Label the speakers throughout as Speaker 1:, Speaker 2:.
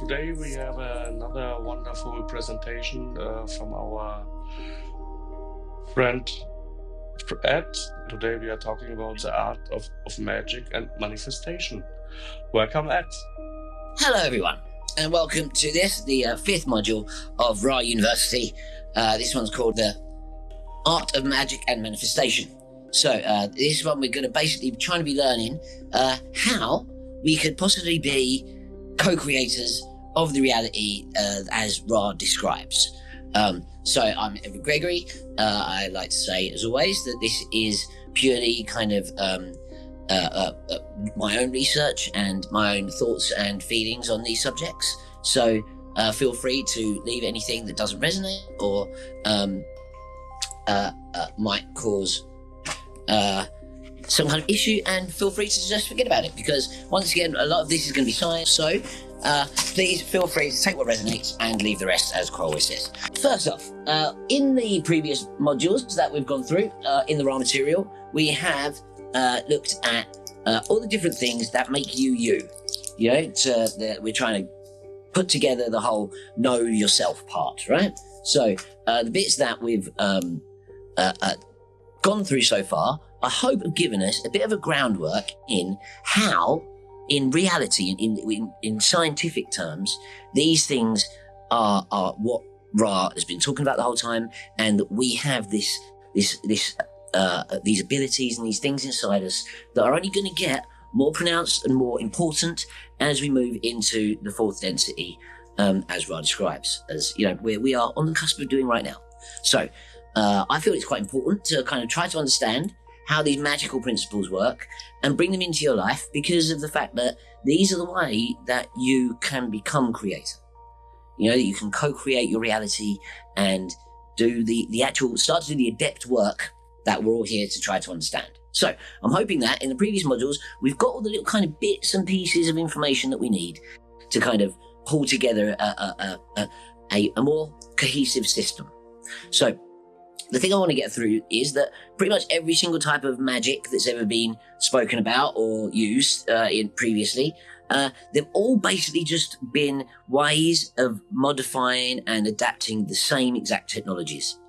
Speaker 1: today we have another wonderful presentation from our friend Ed. Today we are talking about the art of magic and manifestation. Welcome, Ed.
Speaker 2: Hello, everyone, and welcome to the fifth module of Ra University. This one's called the Art of Magic and Manifestation. So this one we're going to basically be trying to be learning how we could possibly be co-creators of the reality as Ra describes. So I'm Edward Gregory. I like to say, as always, that this is purely kind of my own research and my own thoughts and feelings on these subjects. So feel free to leave anything that doesn't resonate or might cause some kind of issue, and feel free to just forget about it, because once again, a lot of this is going to be science. So please feel free to take what resonates and leave the rest, as Cole always says. First off, in the previous modules that we've gone through in the Ra material, we have looked at all the different things that make you you. You know, we're trying to put together the whole know yourself part, right? So the bits that we've gone through so far, I hope have given us a bit of a groundwork in how, in reality, in scientific terms, these things are what Ra has been talking about the whole time, and that we have these abilities and these things inside us that are only going to get more pronounced and more important as we move into the fourth density, as Ra describes, as you know, we are on the cusp of doing right now. So I feel it's quite important to kind of try to understand how these magical principles work and bring them into your life, because of the fact that these are the way that you can become creator. You know, that you can co-create your reality and do start to do the adept work that we're all here to try to understand. So I'm hoping that in the previous modules, we've got all the little kind of bits and pieces of information that we need to kind of pull together a more cohesive system. So the thing I want to get through is that pretty much every single type of magic that's ever been spoken about or used previously, they've all basically just been ways of modifying and adapting the same exact technologies,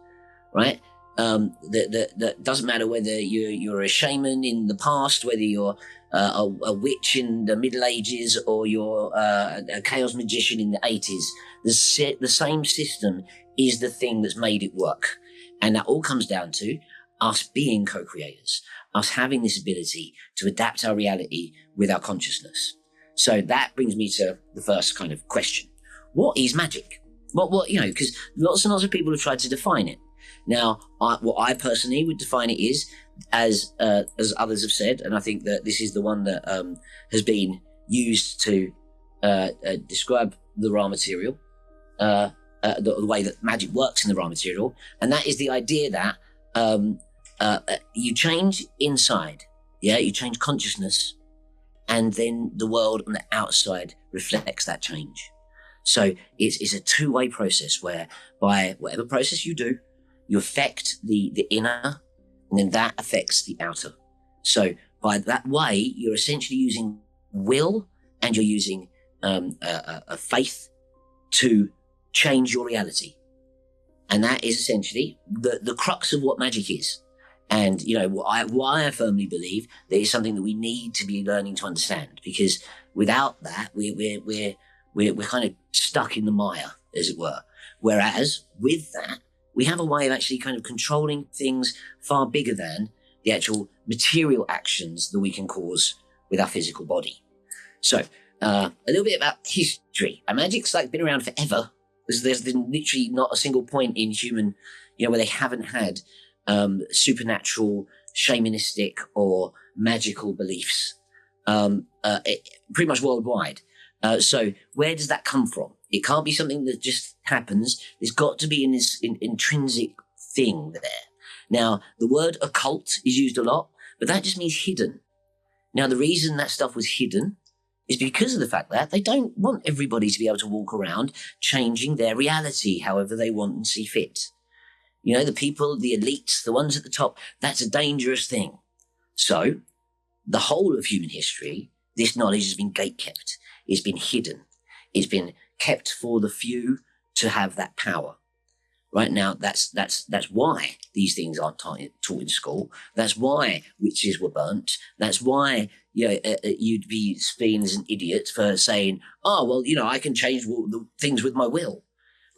Speaker 2: right? That doesn't matter whether you're a shaman in the past, whether you're a witch in the Middle Ages, or you're a chaos magician in the 80s. The same system is the thing that's made it work. And that all comes down to us being co-creators, us having this ability to adapt our reality with our consciousness. So that brings me to the first kind of question. What is magic? What you know, because lots and lots of people have tried to define it. Now, what I personally would define it is, as others have said, and I think that this is the one that has been used to describe the Ra material, the way that magic works in the Ra material, and that is the idea that you change inside, you change consciousness, and then the world on the outside reflects that change. So it's a two-way process, where by whatever process you do, you affect the inner, and then that affects the outer. So by that way, you're essentially using will, and you're using a faith to change your reality. And that is essentially the crux of what magic is. And, you know, why I firmly believe that it's something that we need to be learning to understand, because without that, we're kind of stuck in the mire, as it were. Whereas with that, we have a way of actually kind of controlling things far bigger than the actual material actions that we can cause with our physical body. So a little bit about history. Magic's been around forever. There's been literally not a single point in human, where they haven't had supernatural, shamanistic, or magical beliefs, pretty much worldwide. So where does that come from? It can't be something that just happens. There's got to be an intrinsic thing there. Now, the word occult is used a lot, but that just means hidden. Now, the reason that stuff was hidden is because of the fact that they don't want everybody to be able to walk around changing their reality however they want and see fit. The people, the elites, the ones at the top, that's a dangerous thing. So the whole of human history, this knowledge has been gatekept. It's been hidden. It's been kept for the few to have that power. Right now, that's why these things aren't taught in school. That's why witches were burnt. That's why you'd be seen as an idiot for saying, "Oh, well, I can change the things with my will."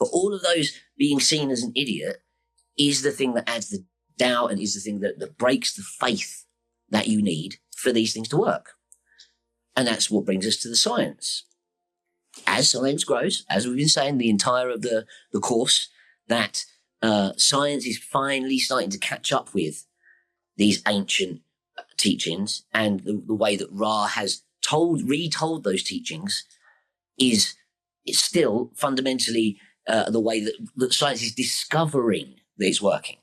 Speaker 2: But all of those being seen as an idiot is the thing that adds the doubt and is the thing that breaks the faith that you need for these things to work. And that's what brings us to the science. As science grows, as we've been saying the entire of the course, that science is finally starting to catch up with these ancient teachings, and the way that Ra has retold those teachings is still fundamentally the way that science is discovering that it's working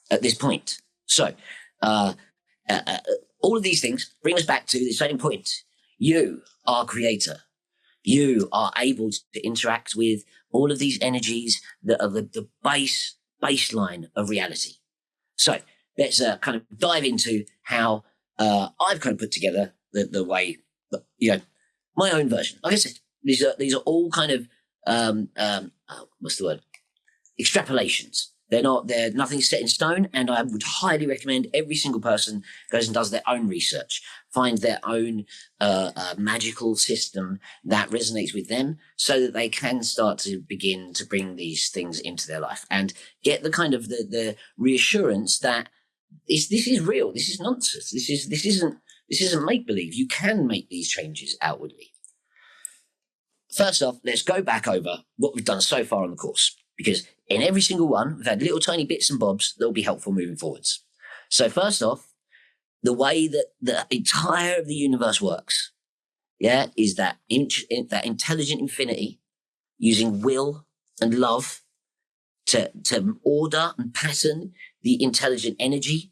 Speaker 2: at this point. So all of these things bring us back to the same point. You are creator. You are able to interact with all of these energies that are the baseline of reality. So let's kind of dive into how I've kind of put together the way that, my own version. Like I said, these are all kind of what's the word? Extrapolations. They're nothing set in stone, and I would highly recommend every single person goes and does their own research, finds their own magical system that resonates with them, so that they can start to begin to bring these things into their life and get the kind of the reassurance that this is real. This is nonsense. This isn't make believe. You can make these changes outwardly. First off, let's go back over what we've done so far on the course, because in every single one, we've had little tiny bits and bobs that will be helpful moving forwards. So first off, the way that the entire of the universe works, is that intelligent infinity using will and love to order and pattern the intelligent energy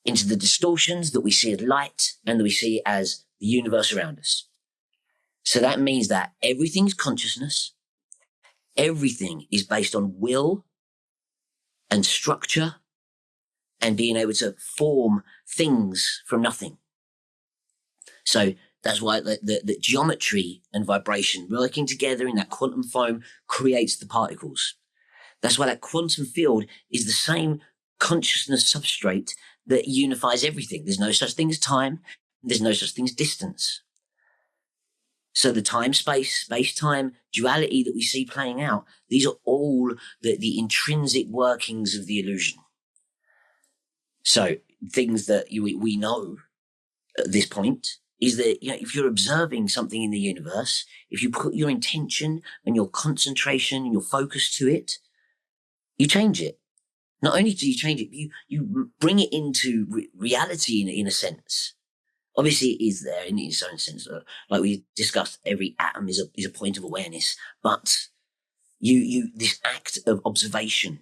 Speaker 2: into the distortions that we see as light and that we see as the universe around us. So that means that everything's consciousness. Everything is based on will and structure and being able to form things from nothing. So that's why the geometry and vibration working together in that quantum foam creates the particles. That's why that quantum field is the same consciousness substrate that unifies everything. There's no such thing as time. There's no such thing as distance. So the space-time duality that we see playing out, these are all the intrinsic workings of the illusion. So things that we know at this point is that, if you're observing something in the universe, if you put your intention and your concentration and your focus to it, you change it. Not only do you change it, you bring it into reality in a sense. Obviously, it is there in its own sense. Like we discussed, every atom is a point of awareness. But this act of observation,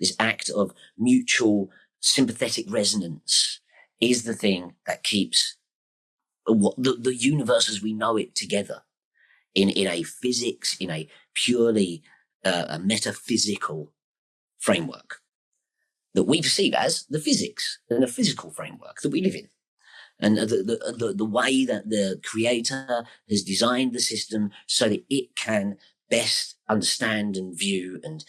Speaker 2: this act of mutual sympathetic resonance, is the thing that keeps the universe as we know it together in a physics, in a purely a metaphysical framework that we perceive as the physics and the physical framework that we live in. And the way that the creator has designed the system so that it can best understand and view and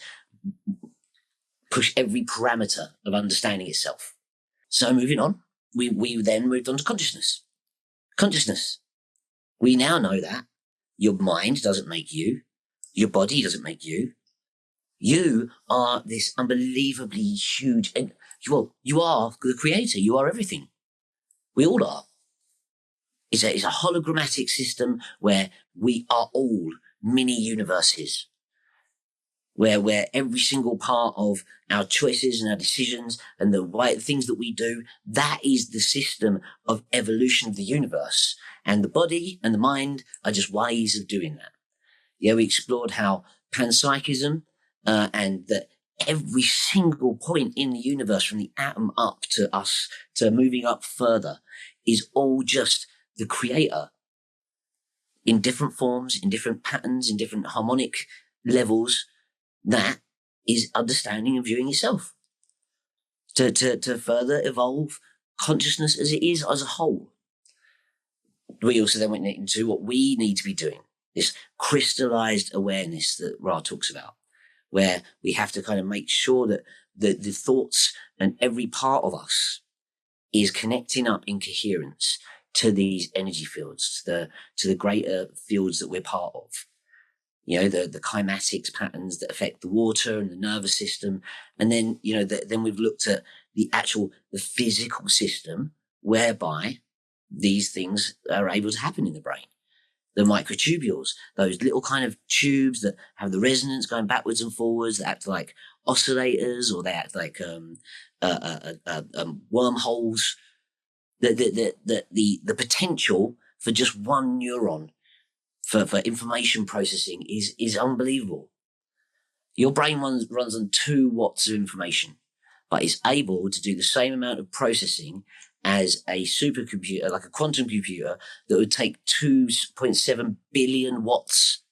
Speaker 2: push every parameter of understanding itself. So moving on, we then moved on to consciousness. Consciousness. We now know that your mind doesn't make you. Your body doesn't make you. You are this unbelievably huge, and you are the creator. You are everything. We all are. It's a hologrammatic system where we are all mini universes, where every single part of our choices and our decisions and the things that we do, that is the system of evolution of the universe. And the body and the mind are just ways of doing that. We explored how panpsychism and that every single point in the universe, from the atom up to us, to moving up further, is all just the creator in different forms, in different patterns, in different harmonic levels. That is understanding and viewing yourself to further evolve consciousness as it is as a whole. We also then went into what we need to be doing this crystallized awareness that Ra talks about, where we have to kind of make sure that the thoughts and every part of us is connecting up in coherence to these energy fields, to the greater fields that we're part of. You know, the kymatics patterns that affect the water and the nervous system. And then, you know, then we've looked at the physical system whereby these things are able to happen in the brain. The microtubules, those little kind of tubes that have the resonance going backwards and forwards, that act like oscillators, or they act like wormholes. The potential for just one neuron for information processing is unbelievable. Your brain runs on 2 watts of information, but it's able to do the same amount of processing as a supercomputer, like a quantum computer, that would take 2.7 billion watts.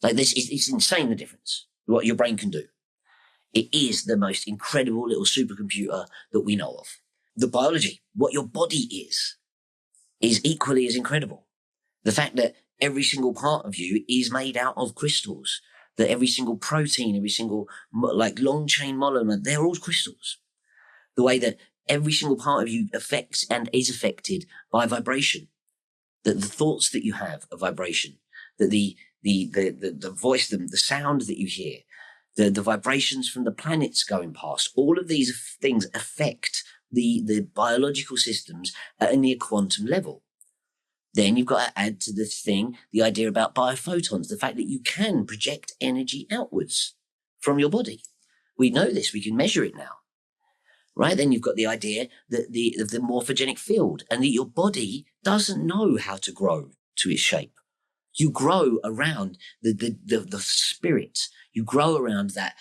Speaker 2: Like this, it's insane, the difference, what your brain can do. It is the most incredible little supercomputer that we know of. The biology, what your body is equally as incredible. The fact that every single part of you is made out of crystals, that every single protein, every single like long chain monomer, they're all crystals. The way that every single part of you affects and is affected by vibration, that the thoughts that you have are vibration, that the voice, the sound that you hear, the vibrations from the planets going past, all of these things affect the biological systems at a near quantum level. Then you've got to add to this thing the idea about biophotons, the fact that you can project energy outwards from your body. We know this, we can measure it now, right? Then you've got the idea that the morphogenic field, and that your body doesn't know how to grow to its shape. You grow around the spirit. You grow around that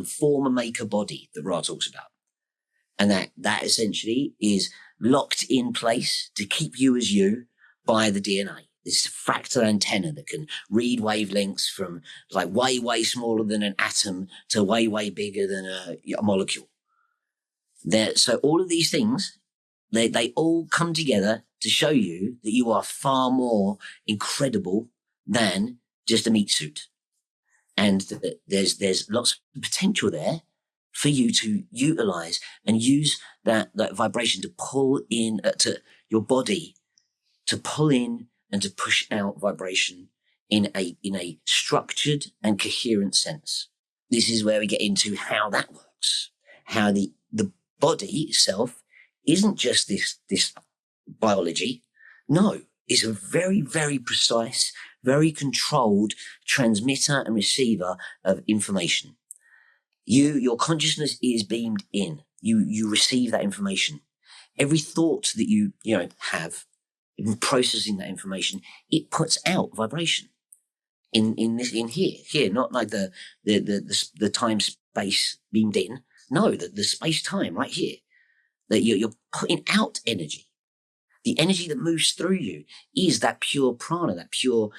Speaker 2: former maker body that Ra talks about. And that essentially is locked in place to keep you as you by the DNA. This fractal antenna that can read wavelengths from like way, way smaller than an atom to way, way bigger than a molecule. So all of these things, they all come together to show you that you are far more incredible than just a meat suit. And that there's lots of potential there for you to utilize and use that vibration to pull in to your body, to pull in and to push out vibration in a structured and coherent sense. This is where we get into how that works, how the body itself isn't just this biology. No, it's a very, very precise, very controlled transmitter and receiver of information. Your consciousness is beamed in. You receive that information. Every thought that you have in processing that information, it puts out vibration in here, not like the time space beamed in. No, the space time right here, that you're putting out energy. The energy that moves through you is that pure prana, that pure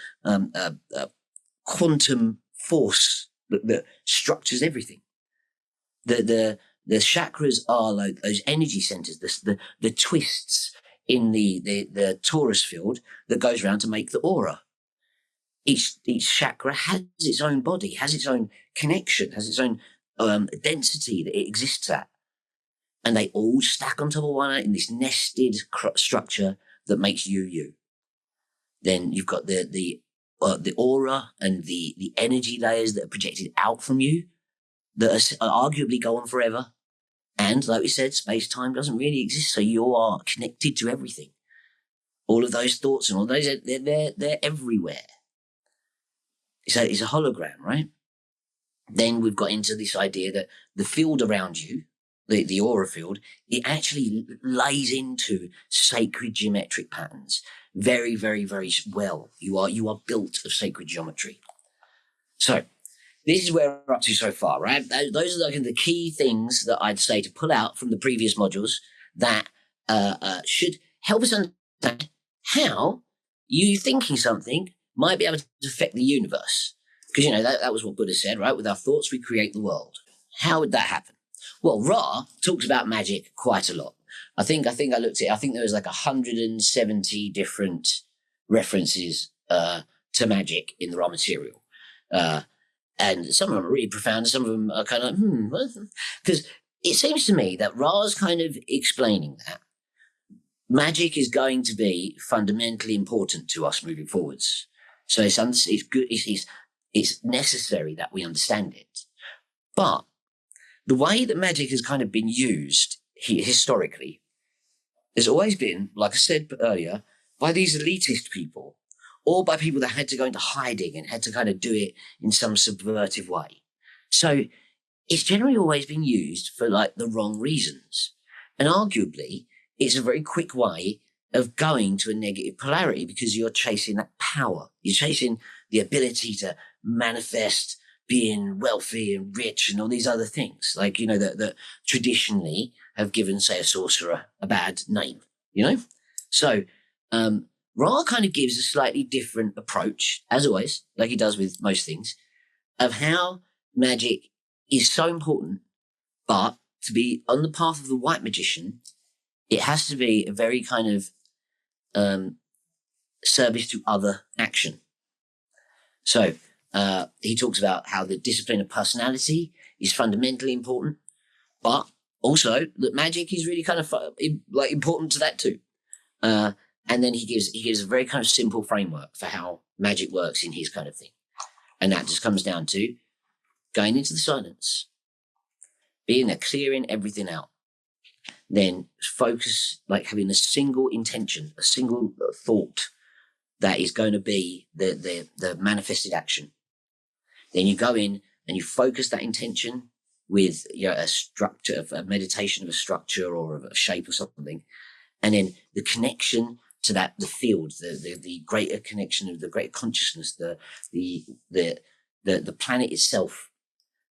Speaker 2: quantum force that structures everything. The chakras are like those energy centers, the twists in the torus field that goes around to make the aura. Each chakra has its own body, has its own connection, has its own density that it exists at. And they all stack on top of one another in this nested structure that makes you. Then you've got the aura and the energy layers that are projected out from you that are arguably go on forever. And like we said, space-time doesn't really exist, so you are connected to everything. All of those thoughts and all those, they're everywhere. It's a hologram, right? Then we've got into this idea that the field around you, the aura field, it actually lays into sacred geometric patterns very, very, very well. You are built of sacred geometry. So this is where we're up to so far, right? Those are like the key things that I'd say to pull out from the previous modules that should help us understand how you thinking something might be able to affect the universe. Because, that was what Buddha said, right? With our thoughts, we create the world. How would that happen? Well, Ra talks about magic quite a lot. I think I looked at it. I think there was like 170 different references to magic in the raw material. And some of them are really profound, and some of them are kind of because it seems to me that Ra's kind of explaining that magic is going to be fundamentally important to us moving forwards. So it's good. It's necessary that we understand it. But the way that magic has kind of been used historically has always been, like I said earlier, by these elitist people, or by people that had to go into hiding and had to kind of do it in some subversive way. So it's generally always been used for like the wrong reasons. And arguably, it's a very quick way of going to a negative polarity because you're chasing that power. You're chasing the ability to manifest being wealthy and rich and all these other things, like, that traditionally have given, say, a sorcerer a bad name, So Ra kind of gives a slightly different approach, as always, like he does with most things, of how magic is so important, but to be on the path of the white magician, it has to be a very kind of service to other action. So he talks about how the discipline of personality is fundamentally important, but also that magic is really kind of important to that too. And then he gives a very kind of simple framework for how magic works in his kind of thing. And that just comes down to going into the silence, being there, clearing everything out. Then focus, like having a single intention, a single thought that is going to be the manifested action. Then you go in and you focus that intention with a structure, of a meditation of a structure or of a shape or something. And then the connection to that, the field, the greater connection of the greater consciousness, the planet itself,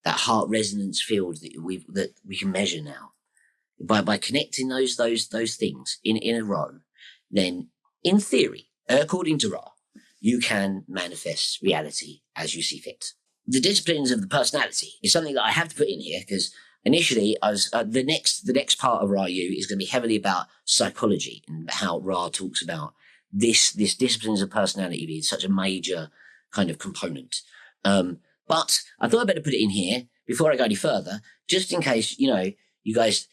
Speaker 2: that heart resonance field that we can measure now. By connecting those things in a row, then in theory, according to Ra, you can manifest reality as you see fit. The disciplines of the personality is something that I have to put in here because initially I was the next part of Ra U is going to be heavily about psychology and how Ra talks about this disciplines of personality being such a major kind of component. But I thought I'd better put it in here before I go any further, just in case you guys.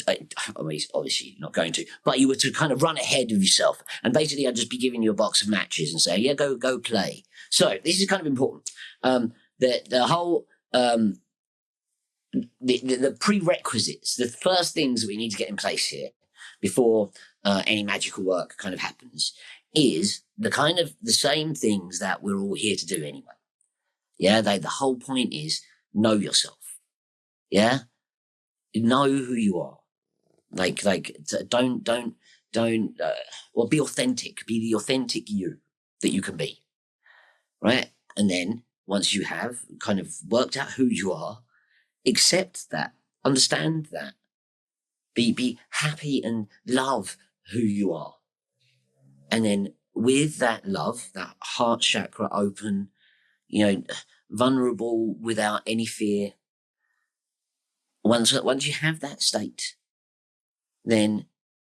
Speaker 2: I mean, obviously not going to, but you were to kind of run ahead of yourself, and basically I'd just be giving you a box of matches and say, yeah, go play. So this is kind of important. The whole the prerequisites, the first things that we need to get in place here before any magical work kind of happens is the same things that we're all here to do anyway. Yeah, the whole point is know yourself. Yeah, know who you are. Don't be authentic. Be the authentic you that you can be, right? And then once you have kind of worked out who you are, accept that, understand that, be happy and love who you are. And then with that love, that heart chakra open, vulnerable without any fear. Once you have that state, then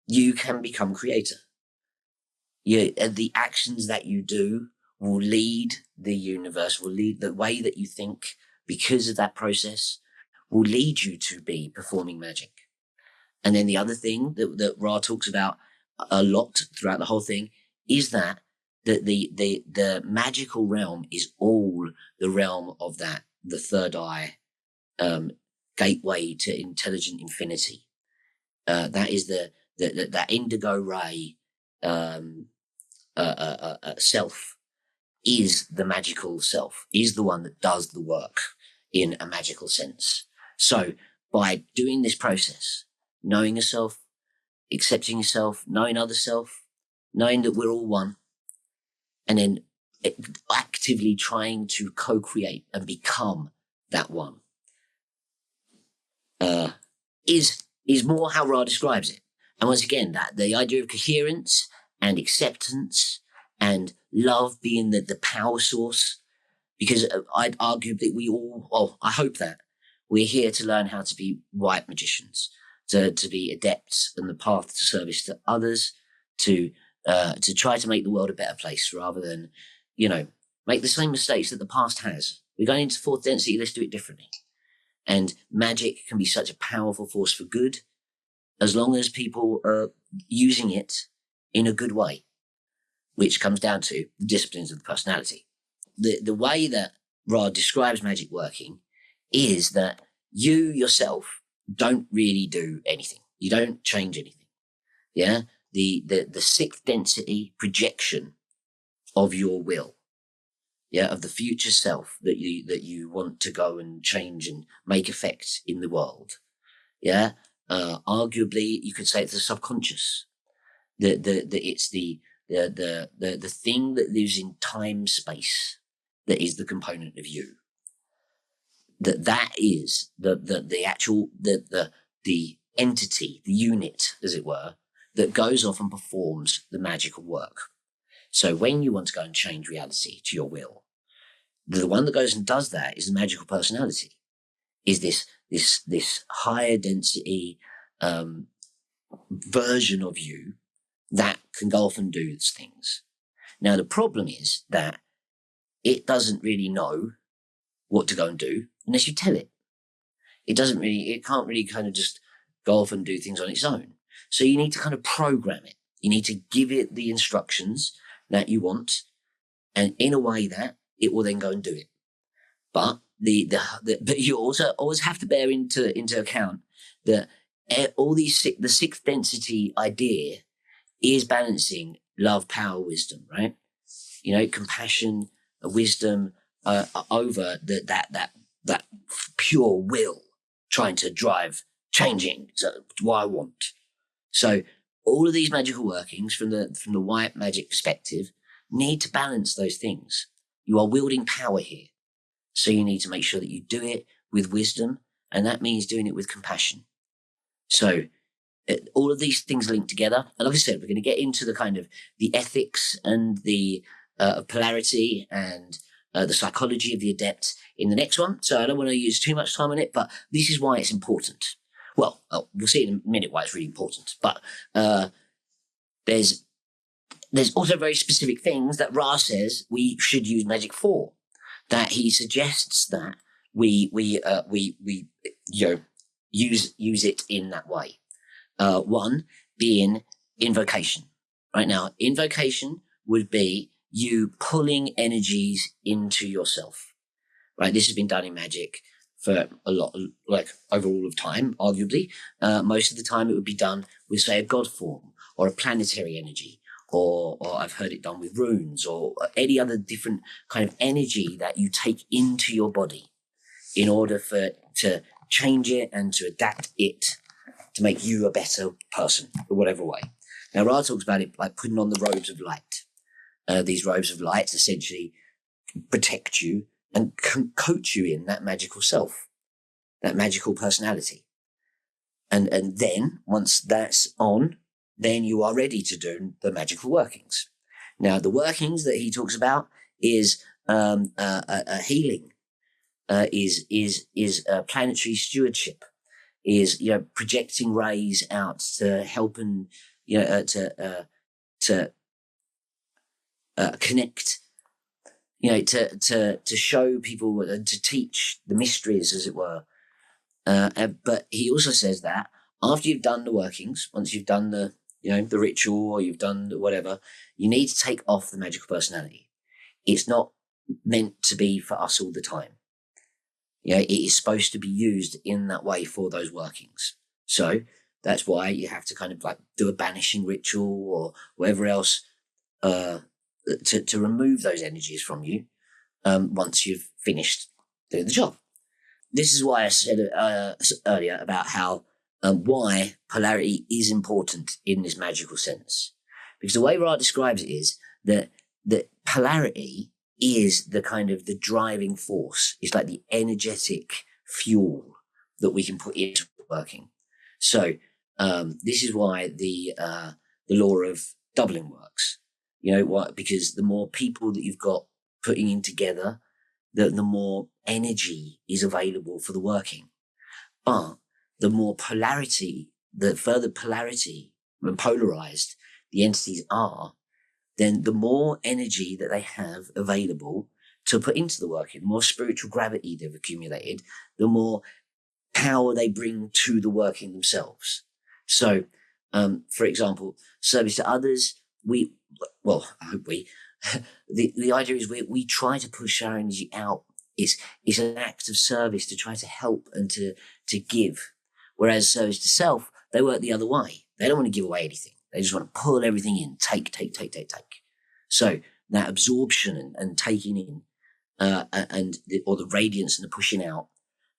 Speaker 2: you can become creator. The actions that you do will lead the universe, will lead the way that you think because of that process, will lead you to be performing magic. And then the other thing that Ra talks about a lot throughout the whole thing is that the magical realm is all the realm of the third eye, gateway to intelligent infinity. That is that indigo ray self is the magical self, is the one that does the work in a magical sense. So by doing this process, knowing yourself, accepting yourself, knowing other self, knowing that we're all one, and then actively trying to co-create and become that one, is more how Ra describes it. And once again, that the idea of coherence and acceptance and love being the power source, because I'd argue that we all, I hope that we're here to learn how to be white magicians, to be adepts in the path to service to others, to try to make the world a better place rather than, make the same mistakes that the past has. We're going into fourth density, let's do it differently. And magic can be such a powerful force for good as long as people are using it in a good way, which comes down to the disciplines of the personality. The way that Ra describes magic working is that you yourself don't really do anything. You don't change anything. Yeah. The sixth density projection of your will, of the future self that you want to go and change and make effect in the world. Arguably you could say it's the subconscious. It's the thing that lives in time space that is the component of you. That is the actual entity, the unit, as it were, that goes off and performs the magical work. So when you want to go and change reality to your will, the one that goes and does that is the magical personality, is this higher density version of you that can go off and do these things. Now, the problem is that it doesn't really know what to go and do unless you tell it. It can't really kind of just go off and do things on its own. So you need to kind of program it. You need to give it the instructions that you want, and in a way that it will then go and do it. But but you also always have to bear into account that the sixth density idea is balancing love, power, wisdom, right? Compassion, wisdom over that pure will trying to drive changing. So what I want. So all of these magical workings from the white magic perspective need to balance those things. You are wielding power here. So you need to make sure that you do it with wisdom, and that means doing it with compassion. So all of these things link together. And like I said, we're going to get into the kind of the ethics and the polarity and the psychology of the adept in the next one. So I don't want to use too much time on it, but this is why it's important. Well, we'll see in a minute why it's really important. But there's also very specific things that Ra says we should use magic for. That he suggests that we use it in that way. One being invocation. Right now, invocation would be you pulling energies into yourself. Right, this has been done in magic for a lot, like over all of time, arguably. Most of the time it would be done with, say, a god form or a planetary energy, or I've heard it done with runes or any other different kind of energy that you take into your body in order to change it and to adapt it to make you a better person in whatever way. Now, Ra talks about it like putting on the robes of light. These robes of light essentially protect you and coach you in that magical self, that magical personality. And then once that's on, then you are ready to do the magical workings. Now, the workings that he talks about is healing, is planetary stewardship, is projecting rays out to help and to connect, to show people, to teach the mysteries, as it were. But he also says that after you've done the workings, once you've done the ritual, or you've done whatever, you need to take off the magical personality. It's not meant to be for us all the time. It is supposed to be used in that way for those workings. So that's why you have to kind of like do a banishing ritual or whatever else to remove those energies from you once you've finished doing the job. This is why I said earlier about how why polarity is important in this magical sense. Because the way Ra describes it is that polarity is the kind of the driving force. It's like the energetic fuel that we can put into working. So this is why the law of doubling works. Why? Because the more people that you've got putting in together, the more energy is available for the working. But the more polarity, the further polarity and polarized the entities are, then the more energy that they have available to put into the working, the more spiritual gravity they've accumulated, the more power they bring to the working themselves. So, for example, service to others, I hope the idea is we try to push our energy out. It's an act of service to try to help and to give. Whereas service to self, they work the other way. They don't want to give away anything. They just want to pull everything in, take. So that absorption and taking in, or the radiance and the pushing out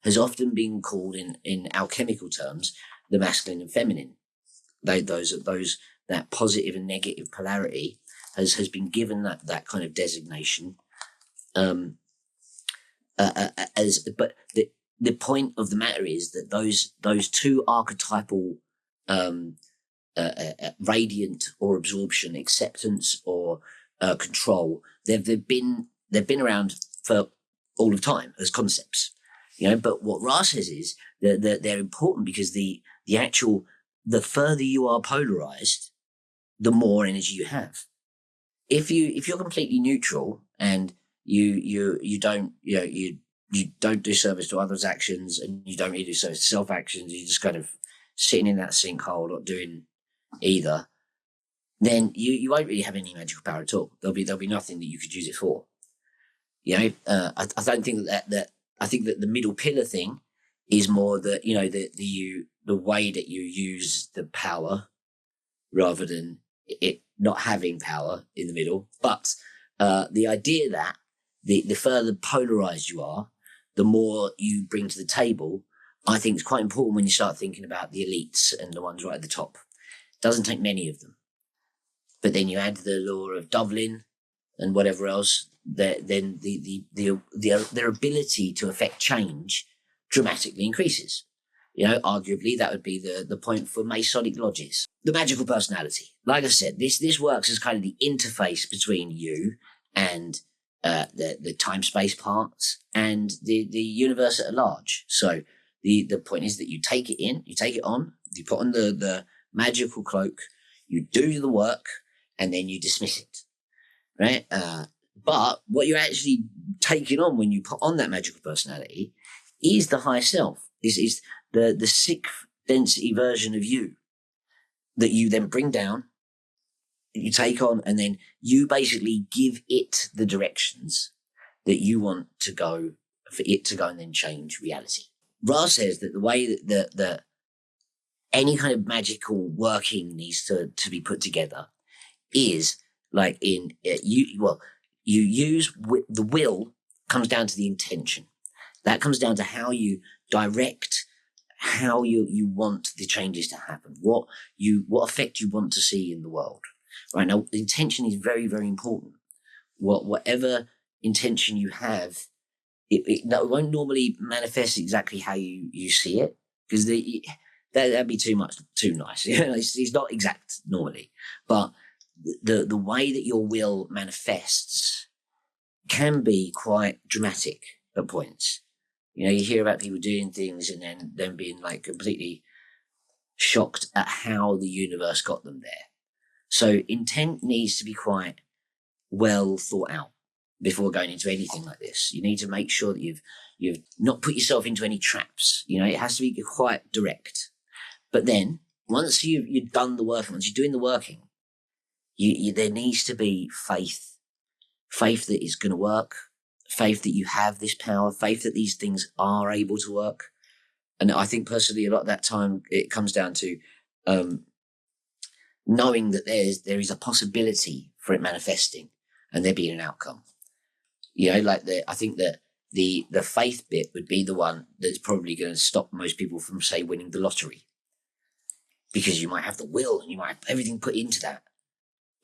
Speaker 2: has often been called in alchemical terms, the masculine and feminine. That positive and negative polarity has been given that kind of designation. But the point of the matter is that those two archetypal radiant or absorption, acceptance or control, they've been around for all of time as concepts, But what Ra says is that they're important because the further you are polarized, the more energy you have. If you're completely neutral and you don't do service to others' actions and you don't really do service to self actions, you're just kind of sitting in that sinkhole, not doing either, then you won't really have any magical power at all. There'll be nothing that you could use it for. I don't think that I think that the middle pillar thing is more that the way that you use the power rather than it not having power in the middle. But the idea that the further polarized you are, the more you bring to the table, I think is quite important when you start thinking about the elites and the ones right at the top. It doesn't take many of them. But then you add the law of Dublin and whatever else, then their ability to affect change dramatically increases. Arguably that would be the point for Masonic lodges. The magical personality. Like I said, this works as kind of the interface between you and the time-space parts and the universe at large. So the point is that you take it in, you take it on, you put on the magical cloak, you do the work, and then you dismiss it, right? But what you're actually taking on when you put on that magical personality is the higher self. Is the sixth density version of you that you then bring down, you take on, and then you basically give it the directions that you want to go for it to go and then change reality. Ra says that the way that any kind of magical working needs to be put together is like you use the will comes down to the intention. That comes down to how you direct, how you want the changes to happen, what effect you want to see in the world. Right now, the intention is very, very important. Whatever intention you have, it won't normally manifest exactly how you see it, because that'd be too nice. It's not exact normally, but the way that your will manifests can be quite dramatic at points. You hear about people doing things and then them being like completely shocked at how the universe got them there. So intent needs to be quite well thought out before going into anything like this. You need to make sure that you've not put yourself into any traps. It has to be quite direct. But then once you've done the work, once you're doing the working, there needs to be faith that it's going to work, faith that you have this power, faith that these things are able to work. And I think personally, a lot of that time it comes down to knowing that there is a possibility for it manifesting and there being an outcome. I think that the faith bit would be the one that's probably going to stop most people from, say, winning the lottery, because you might have the will and you might have everything put into that,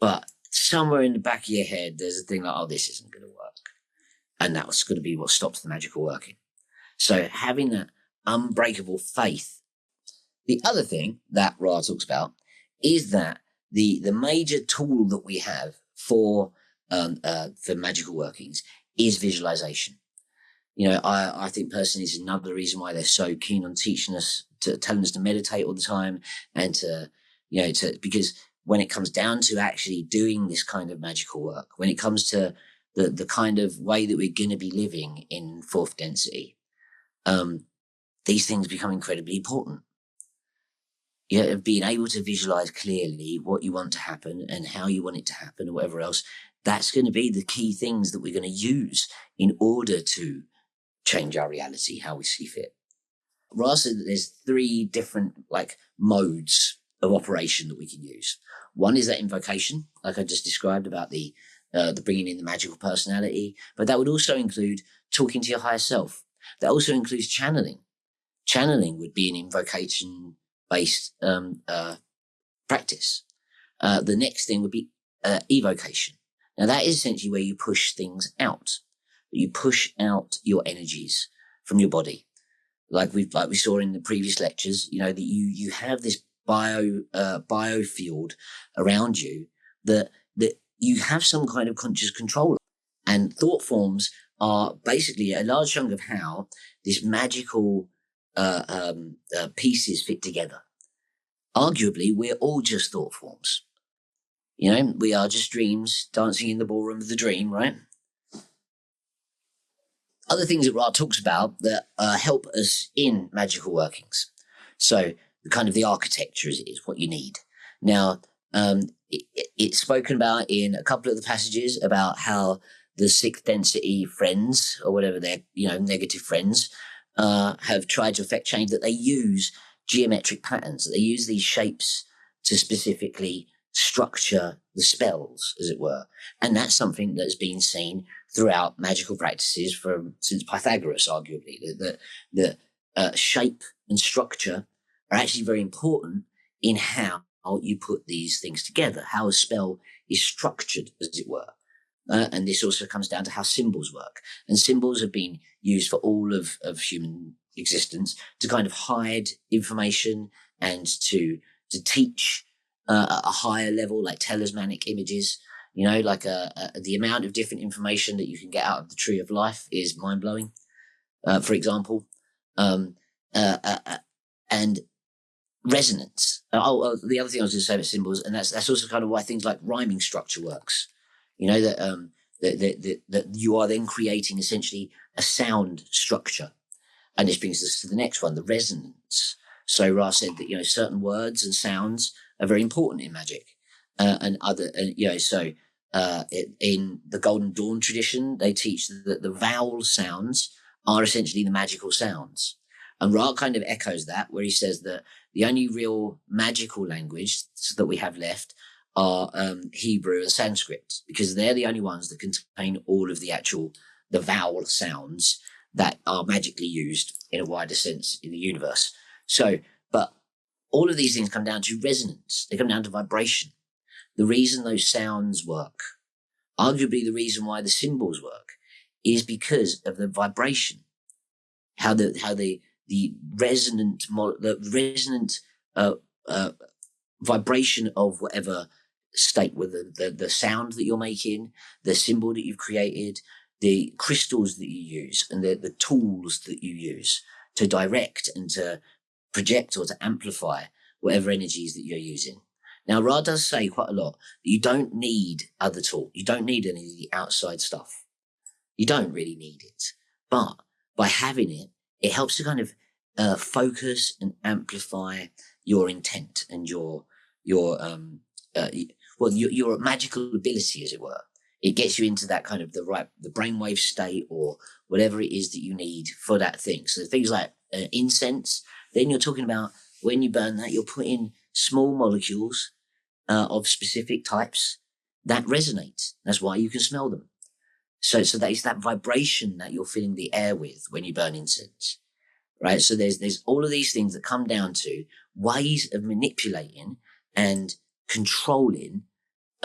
Speaker 2: but somewhere in the back of your head there's a thing like, oh, this isn't going to work, and that's going to be what stops the magical working. So having that unbreakable faith. The other thing that Ra talks about is that the major tool that we have for magical workings is visualization. I think personally is another reason why they're so keen on teaching us, telling us to meditate all the time, and because when it comes down to actually doing this kind of magical work, when it comes to the kind of way that we're going to be living in fourth density, these things become incredibly important. Being able to visualize clearly what you want to happen and how you want it to happen or whatever else, that's going to be the key things that we're going to use in order to change our reality how we see fit. Ra said that there's 3 different modes of operation that we can use. One is that invocation, like I just described about the bringing in the magical personality, but that would also include talking to your higher self. That also includes channeling. Channeling would be an invocation-based practice. The next thing would be evocation. Now that is essentially where you push things out. You push out your energies from your body. Like we saw in the previous lectures, that you have this biofield around you that you have some kind of conscious control. And thought forms are basically a large chunk of how this magical pieces fit together. Arguably, we're all just thought forms. We are just dreams dancing in the ballroom of the dream, right? Other things that Ra talks about that help us in magical workings. So the architecture is what you need. Now, it's spoken about in a couple of the passages about how the 6th density friends, or whatever they're, negative friends, have tried to affect change, that they use geometric patterns. They use these shapes to specifically structure the spells, as it were. And that's something that's been seen throughout magical practices since Pythagoras, arguably. The shape and structure are actually very important in how you put these things together, how a spell is structured, as it were. And this also comes down to how symbols work. And symbols have been used for all of human existence to kind of hide information and to teach at a higher level, like talismanic images. The amount of different information that you can get out of the Tree of Life is mind-blowing, for example. And resonance. The other thing I was going to say about symbols, and that's also kind of why things like rhyming structure works. That you are then creating essentially a sound structure. And this brings us to the next one, the resonance. So Ra said that, certain words and sounds are very important in magic. In the Golden Dawn tradition, they teach that the vowel sounds are essentially the magical sounds. And Ra kind of echoes that, where he says that the only real magical language that we have left are Hebrew and Sanskrit, because they're the only ones that contain all of the vowel sounds that are magically used in a wider sense in the universe. So, but all of these things come down to resonance. They come down to vibration. The reason those sounds work, arguably the reason why the symbols work, is because of the vibration. How the resonant vibration of whatever state, whether the sound that you're making, the symbol that you've created, the crystals that you use, and the tools that you use to direct and to project or to amplify whatever energies that you're using. Now, Ra does say quite a lot that you don't need other tools. You don't need any of the outside stuff. You don't really need it. But by having it, it helps to kind of focus and amplify your intent and your magical ability, as it were. It gets you into that kind of the brainwave state or whatever it is that you need for that thing. So things like incense, then you're talking about when you burn that, you're putting small molecules of specific types that resonate. That's why you can smell them. So that is that vibration that you're filling the air with when you burn incense, right? So there's all of these things that come down to ways of manipulating and controlling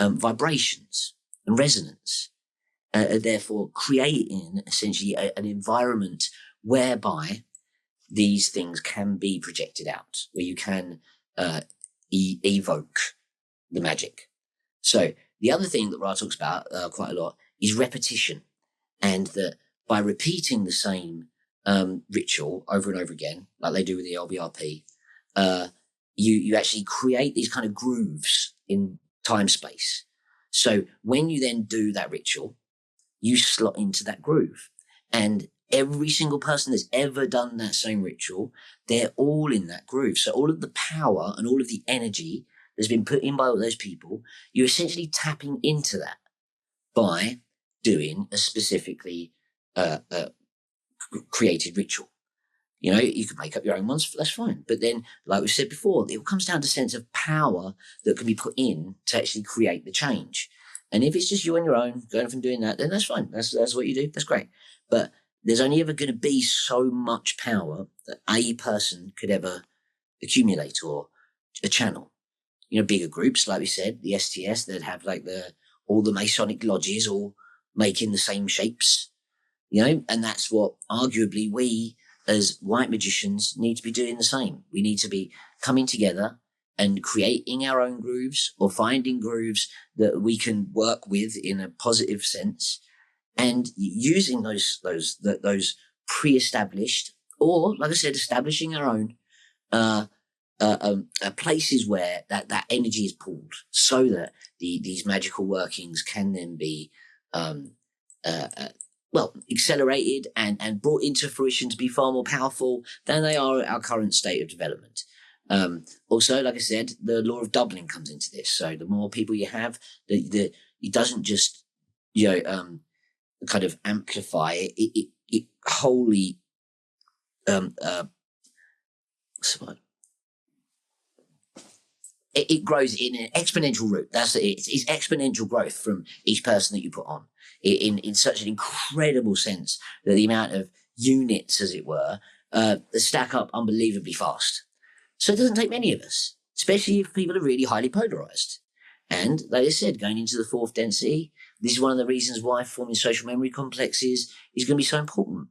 Speaker 2: vibrations and resonance, therefore creating essentially an environment whereby these things can be projected out, where you can evoke the magic. So the other thing that Ra talks about quite a lot is repetition, and that by repeating the same ritual over and over again, like they do with the LBRP, you actually create these kind of grooves in time space. So when you then do that ritual, you slot into that groove. And every single person that's ever done that same ritual, they're all in that groove. So all of the power and all of the energy that's been put in by all those people, you're essentially tapping into that by doing a specifically created ritual. You know, you can make up your own ones, that's fine. But then, like we said before, it all comes down to a sense of power that can be put in to actually create the change. And if it's just you on your own going from doing that, then that's fine. That's what you do. That's great. But there's only ever going to be so much power that a person could ever accumulate or a channel. You know, bigger groups, like we said, the STS, that have like all the Masonic lodges all making the same shapes, you know, and that's what arguably we as white magicians need to be doing the same. We need to be coming together and creating our own grooves or finding grooves that we can work with in a positive sense, and using those pre-established, or like I said, establishing our own places where that energy is pulled, so that these magical workings can then be accelerated and brought into fruition to be far more powerful than they are at our current state of development. Also, like I said, the law of doubling comes into this. So the more people you have, it doesn't just, kind of amplify it. It wholly, it grows in an exponential route. That's it. It's exponential growth from each person that you put on in such an incredible sense that the amount of units, as it were, stack up unbelievably fast. So it doesn't take many of us, especially if people are really highly polarized. And like I said, going into the fourth density, this is one of the reasons why forming social memory complexes is going to be so important.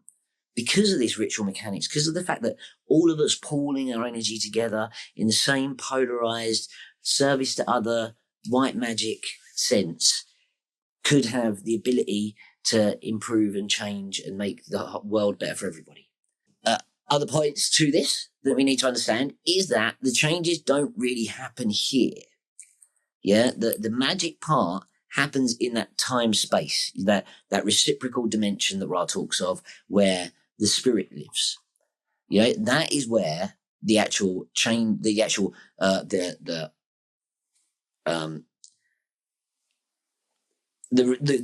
Speaker 2: Because of these ritual mechanics, because of the fact that all of us pooling our energy together in the same polarized service to other white magic sense could have the ability to improve and change and make the world better for everybody. Other points to this that we need to understand is that the changes don't really happen here. Yeah, the magic part happens in that time space, that reciprocal dimension that Ra talks of, where the spirit lives. You know, that is where the actual change, the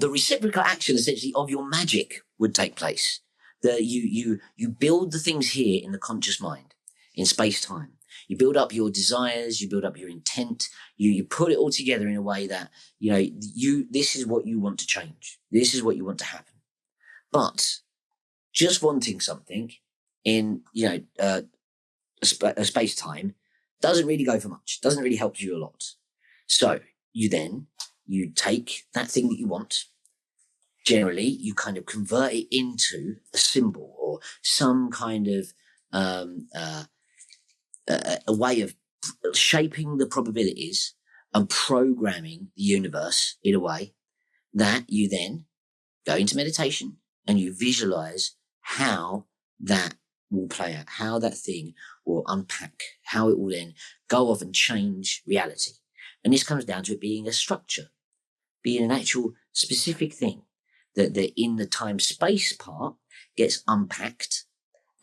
Speaker 2: reciprocal action essentially of your magic would take place. You build the things here in the conscious mind, in space-time. You build up your desires, you build up your intent, you put it all together in a way that, this is what you want to change. This is what you want to happen. But just wanting something in, a space-time doesn't really go for much, doesn't really help you a lot. So you take that thing that you want. Generally, you kind of convert it into a symbol or some kind of a way of shaping the probabilities and programming the universe in a way that you then go into meditation and you visualize how that will play out, how that thing will unpack, how it will then go off and change reality. And this comes down to it being a structure, being an actual specific thing that in the time-space part gets unpacked,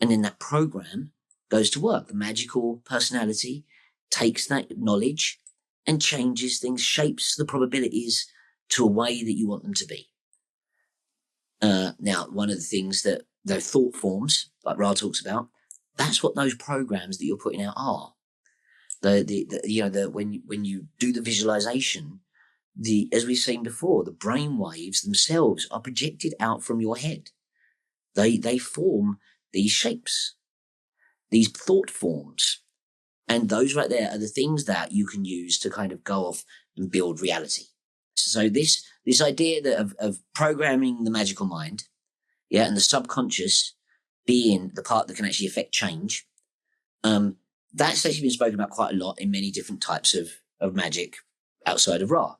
Speaker 2: and then that program goes to work. The magical personality takes that knowledge and changes things, shapes the probabilities to a way that you want them to be. Now, one of the things that the thought forms, like Ra talks about, that's what those programs that you're putting out are. When you do the visualization, as we've seen before, the brain waves themselves are projected out from your head. They form these shapes, these thought forms. And those right there are the things that you can use to kind of go off and build reality. So this idea of programming the magical mind, and the subconscious being the part that can actually affect change, that's actually been spoken about quite a lot in many different types of magic outside of Ra.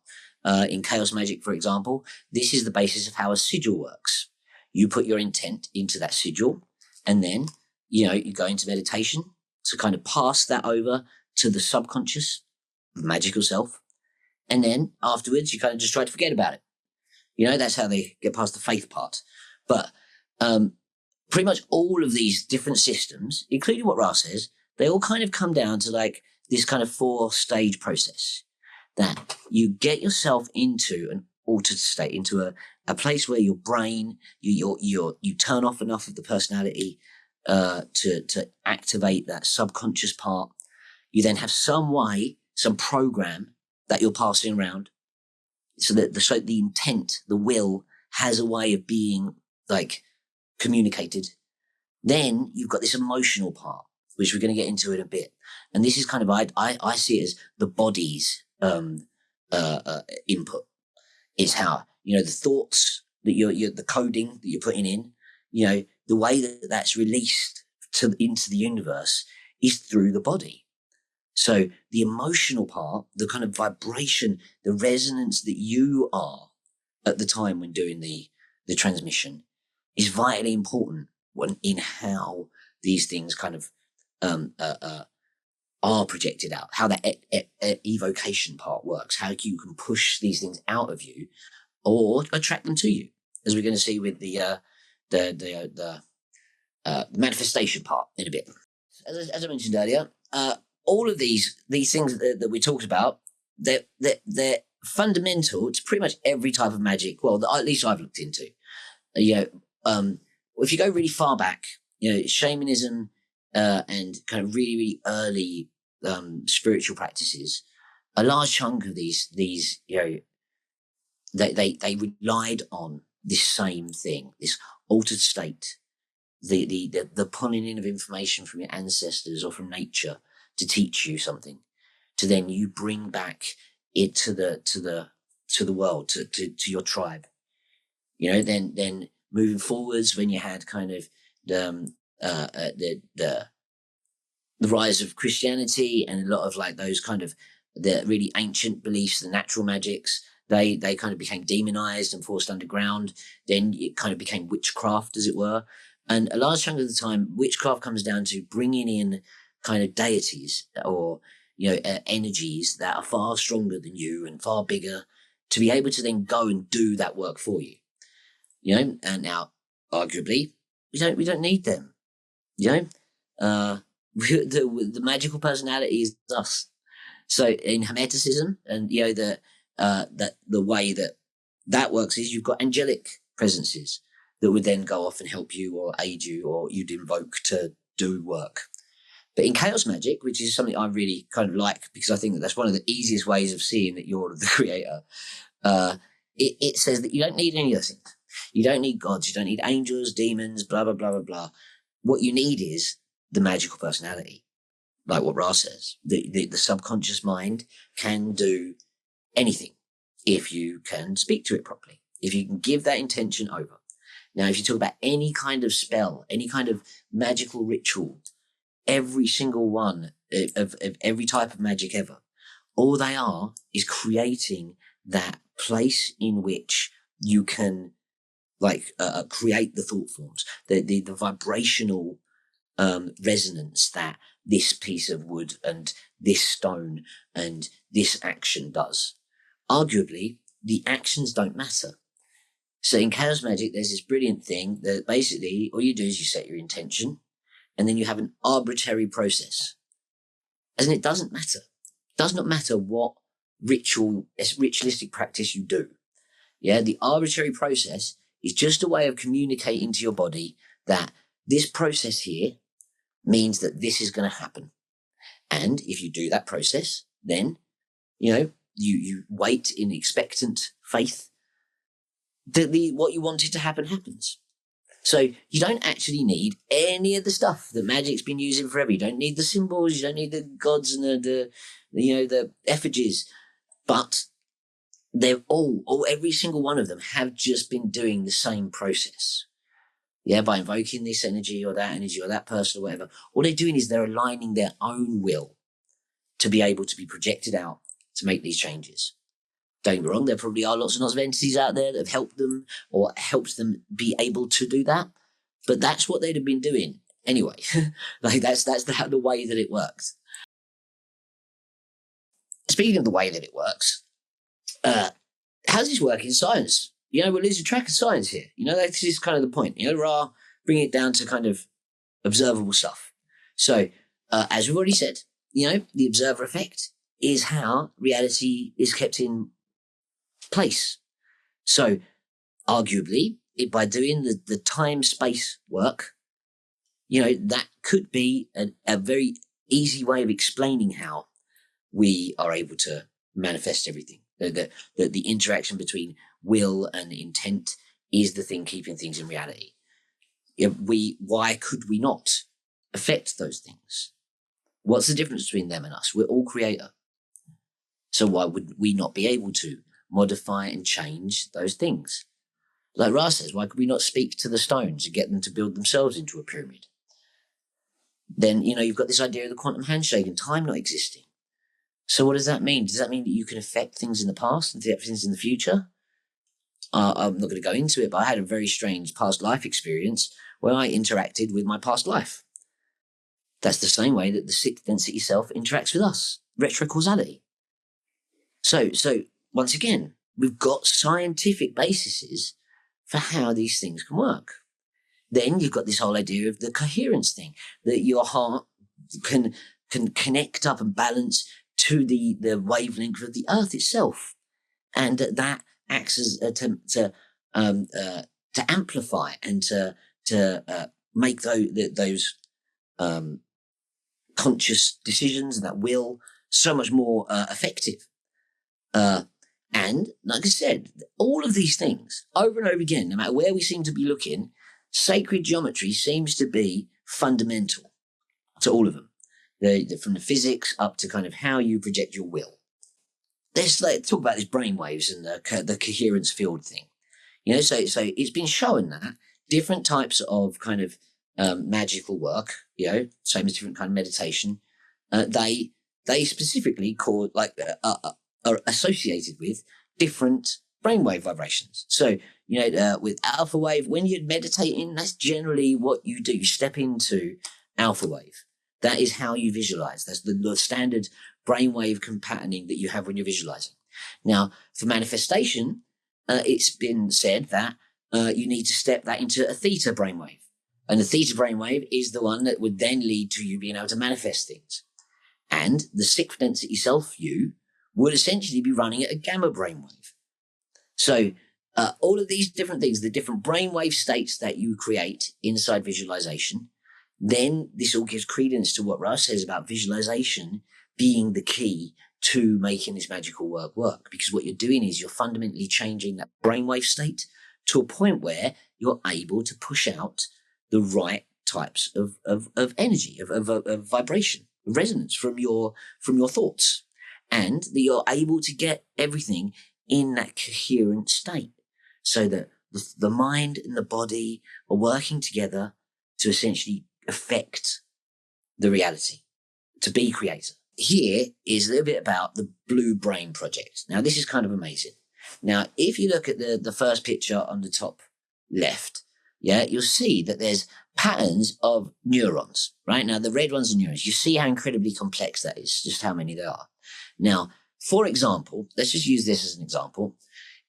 Speaker 2: In chaos magic, for example, this is the basis of how a sigil works. You put your intent into that sigil, and then, you go into meditation to kind of pass that over to the subconscious, magical self. And then afterwards, you kind of just try to forget about it. That's how they get past the faith part. But pretty much all of these different systems, including what Ra says, they all kind of come down to like this kind of 4-stage process that you get yourself into an altered state, into a place where your brain, you turn off enough of the personality to activate that subconscious part. You then have some way, some program that you're passing around, so that the intent, the will, has a way of being like communicated. Then you've got this emotional part, which we're going to get into in a bit. And this is kind of, I see it as the body's input. It's how, the thoughts that the coding that you're putting in, the way that that's released into the universe is through the body. So the emotional part, the kind of vibration, the resonance that you are at the time when doing the transmission is vitally important in how these things kind of are projected out, how that evocation part works, how you can push these things out of you or attract them to you, as we're going to see with the manifestation part in a bit. As I mentioned earlier, all of these things that we talked about, they're fundamental to pretty much every type of magic. Well, at least I've looked into. If you go really far back, shamanism and kind of really, really early spiritual practices, a large chunk of these they relied on this same thing, this altered state, the pulling in of information from your ancestors or from nature to teach you something, to then you bring back it to the world, to your tribe. Then moving forwards, when you had kind of the rise of Christianity and a lot of like those kind of the really ancient beliefs, the natural magics, they kind of became demonized and forced underground. Then it kind of became witchcraft, as it were. And a large chunk of the time, witchcraft comes down to bringing in kind of deities or, energies that are far stronger than you and far bigger to be able to then go and do that work for you. And now arguably we don't need them. The magical personality is us. So in Hermeticism, and the way that works is you've got angelic presences that would then go off and help you or aid you, or you'd invoke to do work. But in chaos magic, which is something I really kind of like, because I think that's one of the easiest ways of seeing that you're the creator, it says that you don't need any of those things. You don't need gods, you don't need angels, demons, blah, blah, blah, blah, blah. What you need is the magical personality, like what Ra says. The subconscious mind can do anything if you can speak to it properly, if you can give that intention over. Now, if you talk about any kind of spell, any kind of magical ritual, every single one of every type of magic ever, all they are is creating that place in which you can create the thought forms, the vibrational resonance that this piece of wood and this stone and this action does. Arguably, the actions don't matter. So in chaos magic, there's this brilliant thing that basically all you do is you set your intention and then you have an arbitrary process. As in, it doesn't matter. It does not matter what ritualistic practice you do. Yeah, the arbitrary process is just a way of communicating to your body that this process here means that this is going to happen. And if you do that process, then, you wait in expectant faith that what you wanted to happen happens. So you don't actually need any of the stuff that magic's been using forever. You don't need the symbols. You don't need the gods and the effigies. But they've every single one of them have just been doing the same process. Yeah, by invoking this energy or that person or whatever. All they're doing is they're aligning their own will to be able to be projected out to make these changes. Don't get me wrong, there probably are lots and lots of entities out there that have helped them or helped them be able to do that. But that's what they'd have been doing anyway. That's the way that it works. speaking of the way that it works, how does this work in science? We're losing track of science here. This is kind of the point. Bring it down to kind of observable stuff. So, as we've already said, the observer effect is how reality is kept in place. So, arguably, by doing the time-space work, that could be a very easy way of explaining how we are able to manifest everything. The interaction between will and intent is the thing keeping things in reality. Why could we not affect those things? What's the difference between them and us? We're all creator. So why would we not be able to modify and change those things? Like Ra says, why could we not speak to the stones and get them to build themselves into a pyramid? Then, you've got this idea of the quantum handshake and time not existing. So what does that mean? Does that mean that you can affect things in the past and affect things in the future? I'm not going to go into it, but I had a very strange past life experience where I interacted with my past life. That's the same way that the sixth density self interacts with us. Retrocausality. So once again, we've got scientific bases for how these things can work. Then you've got this whole idea of the coherence thing, that your heart can connect up and balance to the wavelength of the earth itself. And that acts as to amplify and to make those conscious decisions and that will so much more effective. And like I said, all of these things over and over again, no matter where we seem to be looking, sacred geometry seems to be fundamental to all of them. From the physics up to kind of how you project your will. Let's talk about these brainwaves and the coherence field thing. So it's been shown that different types of kind of magical work, same as different kind of meditation, they specifically are associated with different brainwave vibrations. So, with alpha wave, when you're meditating, that's generally what you do. You step into alpha wave. That is how you visualize. That's the standard brainwave patterning that you have when you're visualizing. Now, for manifestation, it's been said that you need to step that into a theta brainwave. And the theta brainwave is the one that would then lead to you being able to manifest things. And the sixth density self you would essentially be running at a gamma brainwave. So all of these different things, the different brainwave states that you create inside visualization, then this all gives credence to what Russ says about visualization being the key to making this magical work. Because what you're doing is you're fundamentally changing that brainwave state to a point where you're able to push out the right types of energy, of vibration, resonance from your thoughts. And that you're able to get everything in that coherent state so that the mind and the body are working together to essentially affect the reality, to be creator. Here is a little bit about the Blue Brain Project. Now, this is kind of amazing. Now, if you look at the first picture on the top left, you'll see that there's patterns of neurons, right? Now, the red ones are neurons. You see how incredibly complex that is, just how many there are. Now, for example, let's just use this as an example.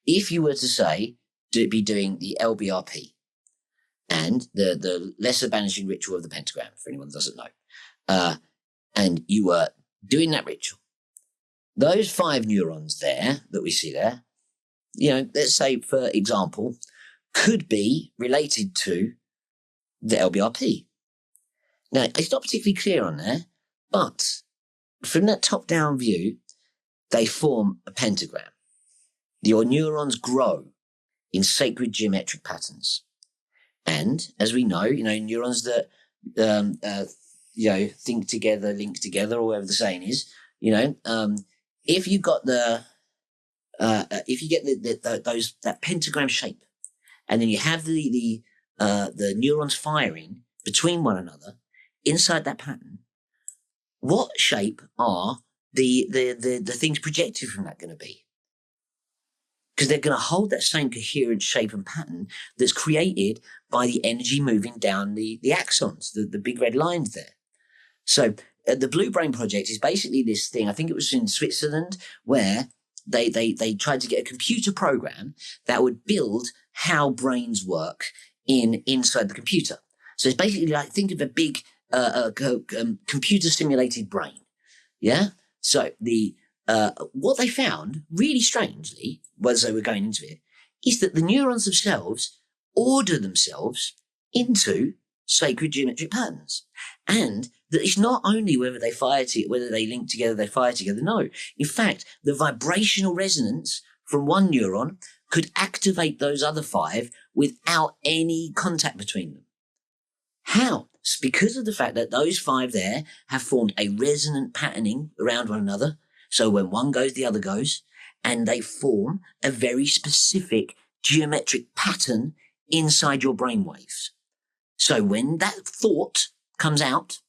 Speaker 2: If you were to say, be doing the LBRP and the lesser banishing ritual of the pentagram, for anyone that doesn't know, and you were doing that ritual, those 5 neurons there that we see there, let's say, for example, could be related to the LBRP. Now, it's not particularly clear on there, but from that top-down view, they form a pentagram. Your neurons grow in sacred geometric patterns. And as we know, neurons that, think together, link together, or whatever the saying is, if you got if you get that pentagram shape, and then you have the neurons firing between one another inside that pattern, what shape are the things projected from that going to be? Because they're going to hold that same coherent shape and pattern that's created by the energy moving down the axons, the big red lines there. So the Blue Brain Project is basically this thing. I think it was in Switzerland where they tried to get a computer program that would build how brains work inside the computer. So it's basically like, think of a big computer simulated brain. Yeah. So what they found really strangely, as they were going into it, is that the neurons themselves order themselves into sacred geometric patterns, and that it's not only whether they whether they link together, they fire together. No, in fact, the vibrational resonance from one neuron could activate those other 5 without any contact between them. How? It's because of the fact that those 5 there have formed a resonant patterning around one another. So when one goes, the other goes, and they form a very specific geometric pattern inside your brainwaves. So when that thought comes out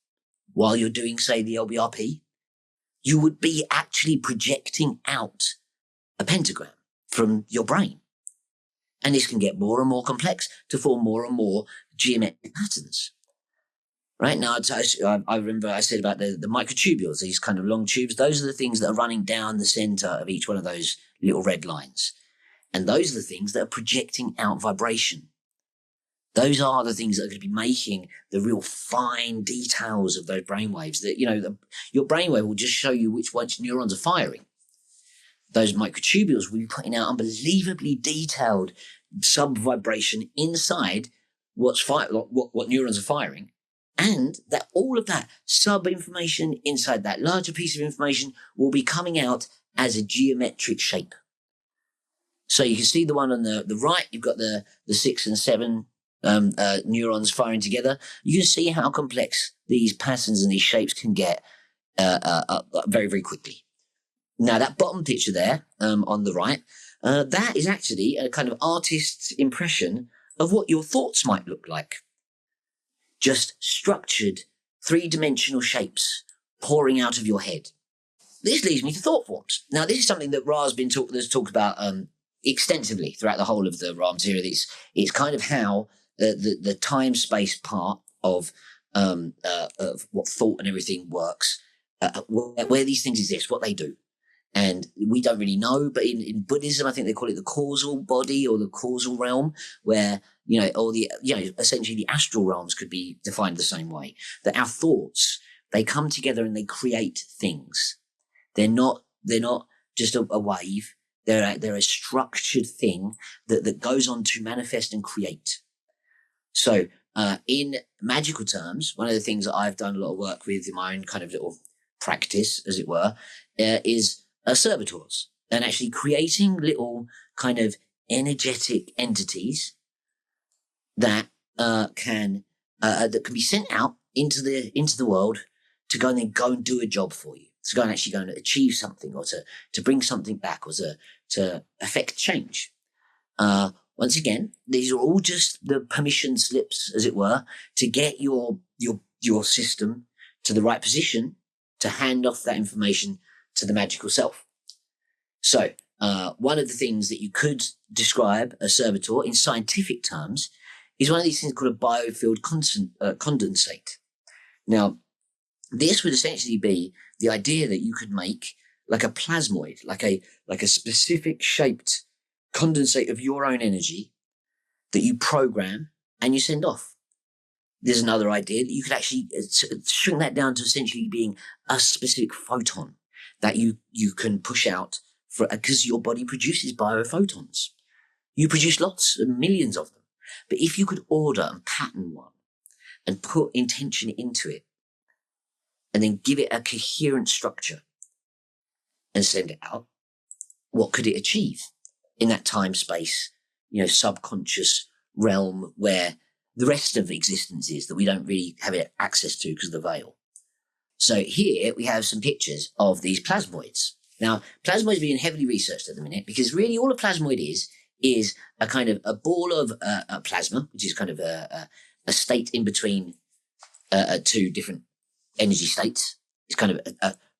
Speaker 2: while you're doing, say, the LBRP, you would be actually projecting out a pentagram from your brain. And this can get more and more complex to form more and more geometric patterns. Right now, I remember I said about the microtubules, these kind of long tubes. Those are the things that are running down the center of each one of those little red lines. And those are the things that are projecting out vibration. Those are the things that are going to be making the real fine details of those brainwaves. That, your brainwave will just show you which neurons are firing. Those microtubules will be putting out unbelievably detailed sub-vibration inside what neurons are firing. And that all of that sub-information inside that larger piece of information will be coming out as a geometric shape. So you can see the one on the right, you've got the 6 and 7 neurons firing together. You can see how complex these patterns and these shapes can get very, very quickly. Now, that bottom picture there on the right, that is actually a kind of artist's impression of what your thoughts might look like. Just structured 3-dimensional shapes pouring out of your head. This leads me to thought forms. Now, this is something that Ra's talked about extensively throughout the whole of the Ra material. It's kind of how the time-space part of what thought and everything works, where these things exist, what they do. And we don't really know, but in Buddhism, I think they call it the causal body or the causal realm, where, essentially the astral realms could be defined the same way. That our thoughts, they come together and they create things. They're not just a wave. They're a structured thing that goes on to manifest and create. So, in magical terms, one of the things that I've done a lot of work with in my own kind of little practice, as it were, is servitors, and actually creating little kind of energetic entities that can be sent out into the world to go and do a job for you, to go and achieve something, or to bring something back, or to affect change. Once again, these are all just the permission slips, as it were, to get your system to the right position to hand off that information to the magical self. So, one of the things that you could describe a servitor in scientific terms is one of these things called a biofield condensate. Now, this would essentially be the idea that you could make like a plasmoid, like a specific shaped condensate of your own energy that you program and you send off. There's another idea that you could actually shrink that down to essentially being a specific photon that you can push out because your body produces biophotons. You produce lots and millions of them. But if you could order and pattern one and put intention into it and then give it a coherent structure and send it out, what could it achieve in that time space, subconscious realm where the rest of existence is that we don't really have access to because of the veil? So here we have some pictures of these plasmoids. Now, plasmoids are being heavily researched at the minute because really all a plasmoid is a kind of a ball of plasma, which is kind of a state in between two different energy states. It's kind of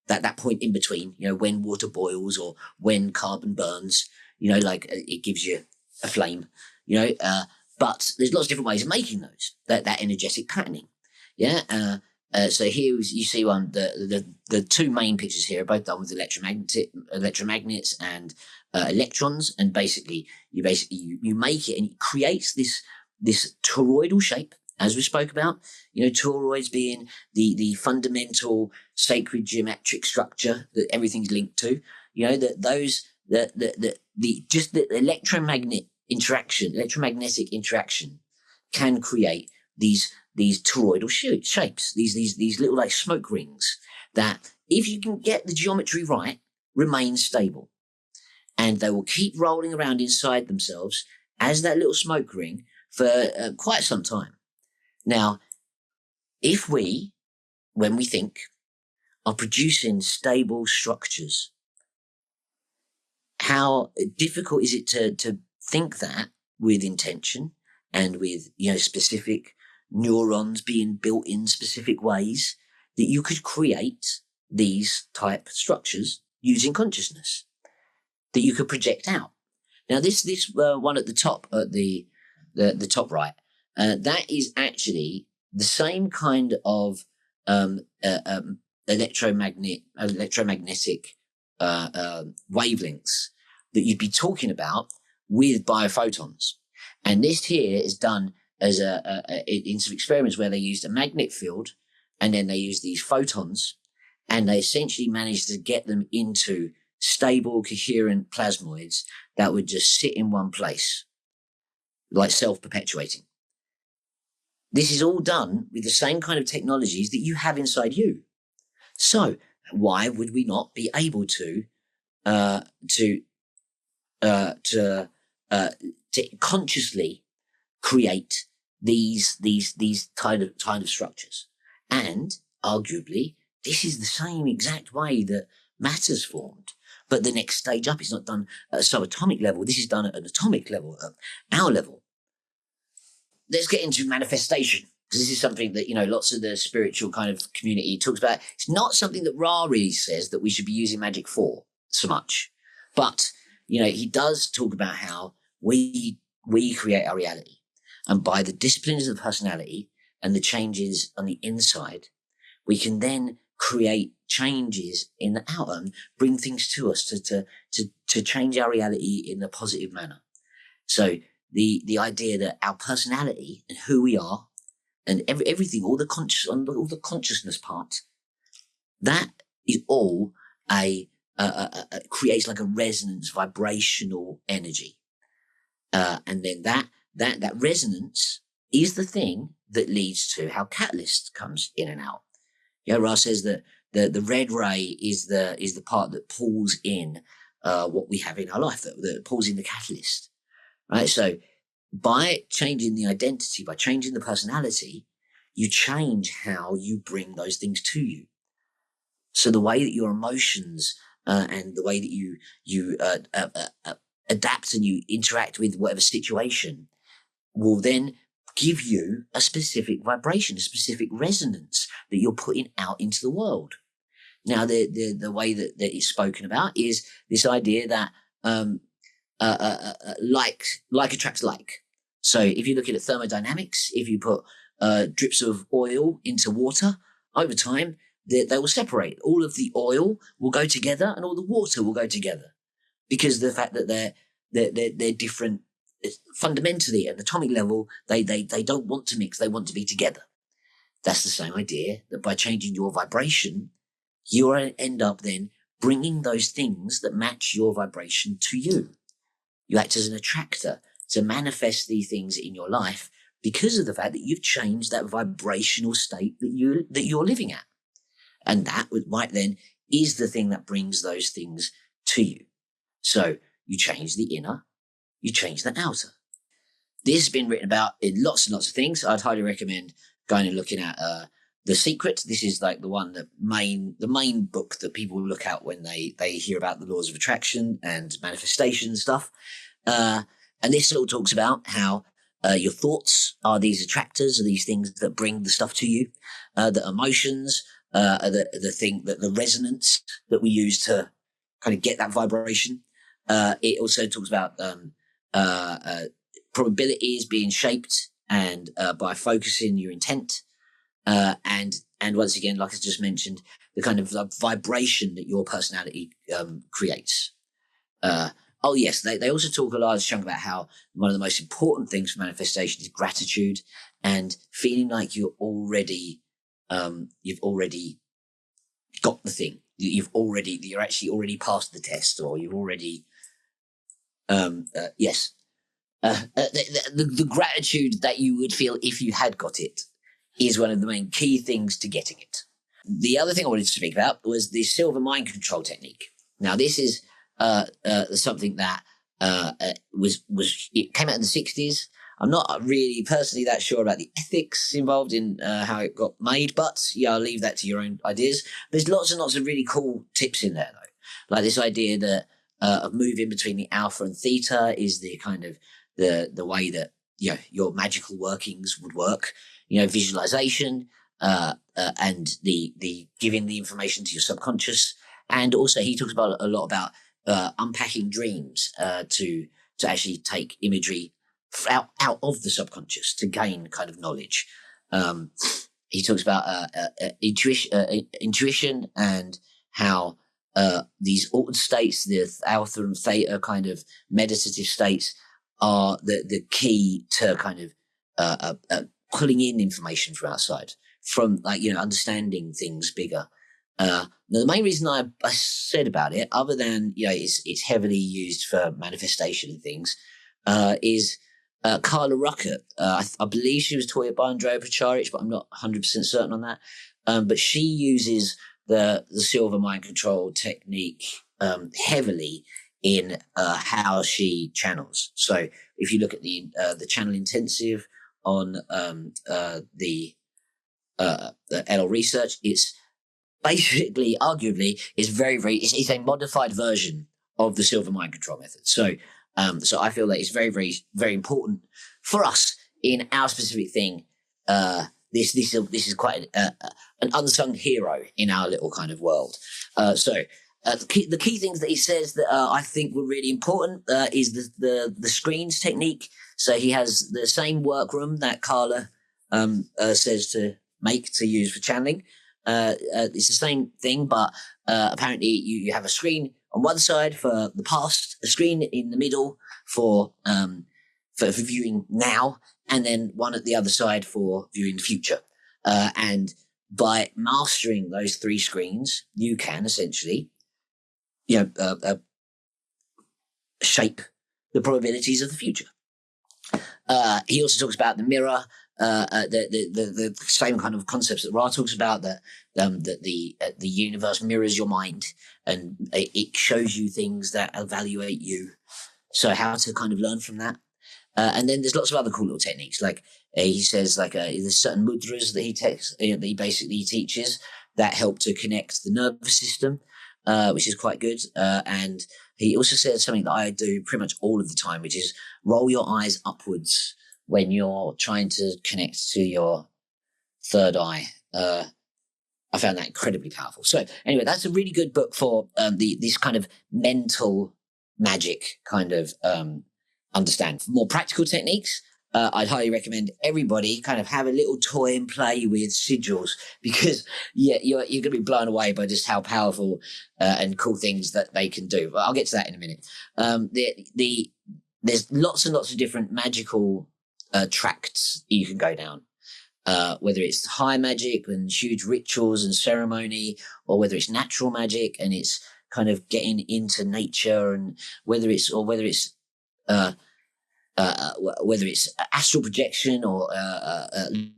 Speaker 2: that point in between, when water boils or when carbon burns, it gives you a flame, but there's lots of different ways of making those, that energetic patterning. Yeah. So here you see the two main pictures here are both done with electromagnets and electrons, and basically you make it and it creates this toroidal shape, as we spoke about. Toroids being the fundamental sacred geometric structure that everything's linked to. The electromagnetic interaction can create these toroidal shapes, these little like smoke rings that, if you can get the geometry right, remain stable, and they will keep rolling around inside themselves as that little smoke ring for quite some time. Now, if we, when we think, are producing stable structures, how difficult is it to think that with intention and with specific neurons being built in specific ways, that you could create these type structures using consciousness that you could project out. Now, this one at the top, at the top right, that is actually the same kind of electromagnetic wavelengths that you'd be talking about with biophotons. And this here is done as in some experiments where they used a magnet field, and then they used these photons, and they essentially managed to get them into stable, coherent plasmoids that would just sit in one place, like self-perpetuating. This is all done with the same kind of technologies that you have inside you. So why would we not be able to consciously create these kind of structures? And arguably, this is the same exact way that matter's formed. But the next stage up is not done at a subatomic level. This is done at an atomic level, at our level. Let's get into manifestation, because this is something that, lots of the spiritual kind of community talks about. It's not something that Ra really says that we should be using magic for so much. But, he does talk about how we create our reality. And by the disciplines of the personality and the changes on the inside, we can then create changes in the outer and bring things to us to change our reality in a positive manner. So the idea that our personality and who we are and everything, all the consciousness part, that is all creates like a resonance, vibrational energy, and then that resonance is the thing that leads to how catalyst comes in and out. Ra says that the red ray is the part that pulls in what we have in our life, that pulls in the catalyst. Right? So by changing the identity, by changing the personality, you change how you bring those things to you. So the way that your emotions and the way that you adapt and you interact with whatever situation will then give you a specific vibration, a specific resonance that you're putting out into the world. Now, the way that it's spoken about is this idea that like attracts like. So if you look at thermodynamics, if you put drips of oil into water, over time they will separate. All of the oil will go together, and all the water will go together, because of the fact that they're different fundamentally at the atomic level. They don't want to mix; they want to be together. That's the same idea, that by changing your vibration, you end up then bringing those things that match your vibration to you. You act as an attractor to manifest these things in your life because of the fact that you've changed that vibrational state that you're living at. And that right then is the thing that brings those things to you. So you change the inner, you change the outer. This has been written about in lots and lots of things. I'd highly recommend going and looking at The Secret. This is like the main book that people look at when they hear about the laws of attraction and manifestation and stuff. And this all talks about how your thoughts are these attractors, are these things that bring the stuff to you. The emotions are the thing, that the resonance that we use to kind of get that vibration. It also talks about probabilities being shaped and by focusing your intent. And And once again, like I just mentioned, the kind of vibration that your personality creates. Oh yes, they also talk a large chunk about how one of the most important things for manifestation is gratitude and feeling like you've already got the thing. You're actually already passed the test, or you've already yes. The gratitude that you would feel if you had got it is one of the main key things to getting it. The other thing I wanted to speak about was the silver mind control technique. Now, this is something that it came out in the 60s. I'm not really personally that sure about the ethics involved in how it got made, but yeah, I'll leave that to your own ideas. There's lots and lots of really cool tips in there, though, like this idea that of moving between the alpha and theta is the kind of the way that your magical workings would work. Visualization and the giving the information to your subconscious, and also he talks about a lot about unpacking dreams to actually take imagery out of the subconscious to gain kind of knowledge. He talks about intuition and how these altered states, the alpha and theta kind of meditative states, are the key to kind of pulling in information from outside, from understanding things bigger. Now, the main reason I said about it, other than it's heavily used for manifestation and things, is Carla Ruckert. I believe she was taught by Andrea Pacharic, but I'm not 100% certain on that. But she uses the silver mind control technique heavily in how she channels. So if you look at the channel intensive on the LL Research, it's basically, arguably, is it's a modified version of the silver mind control method. So I feel that it's very, very, very important for us in our specific thing. This is quite an unsung hero in our little kind of world. The key things that he says that I think were really important is the screens technique. So he has the same workroom that Carla says to use for channeling. It's the same thing, but apparently you have a screen on one side for the past, a screen in the middle for viewing now, and then one at the other side for viewing the future. And by mastering those three screens, you can essentially, shape the probabilities of the future. He also talks about the mirror, the same kind of concepts that Ra talks about, that the universe mirrors your mind and it shows you things that evaluate you. So how to kind of learn from that. And then there's lots of other cool little techniques. Like he says, there's certain mudras that he basically teaches that help to connect the nervous system, which is quite good. And he also says something that I do pretty much all of the time, which is roll your eyes upwards when you're trying to connect to your third eye. I found that incredibly powerful. So anyway, that's a really good book for this kind of mental magic kind of understand. For more practical techniques, I'd highly recommend everybody kind of have a little toy and play with sigils, because you're going to be blown away by just how powerful and cool things that they can do. But I'll get to that in a minute. There's lots and lots of different magical tracts you can go down, whether it's high magic and huge rituals and ceremony, or whether it's natural magic and it's kind of getting into nature, and whether it's astral projection or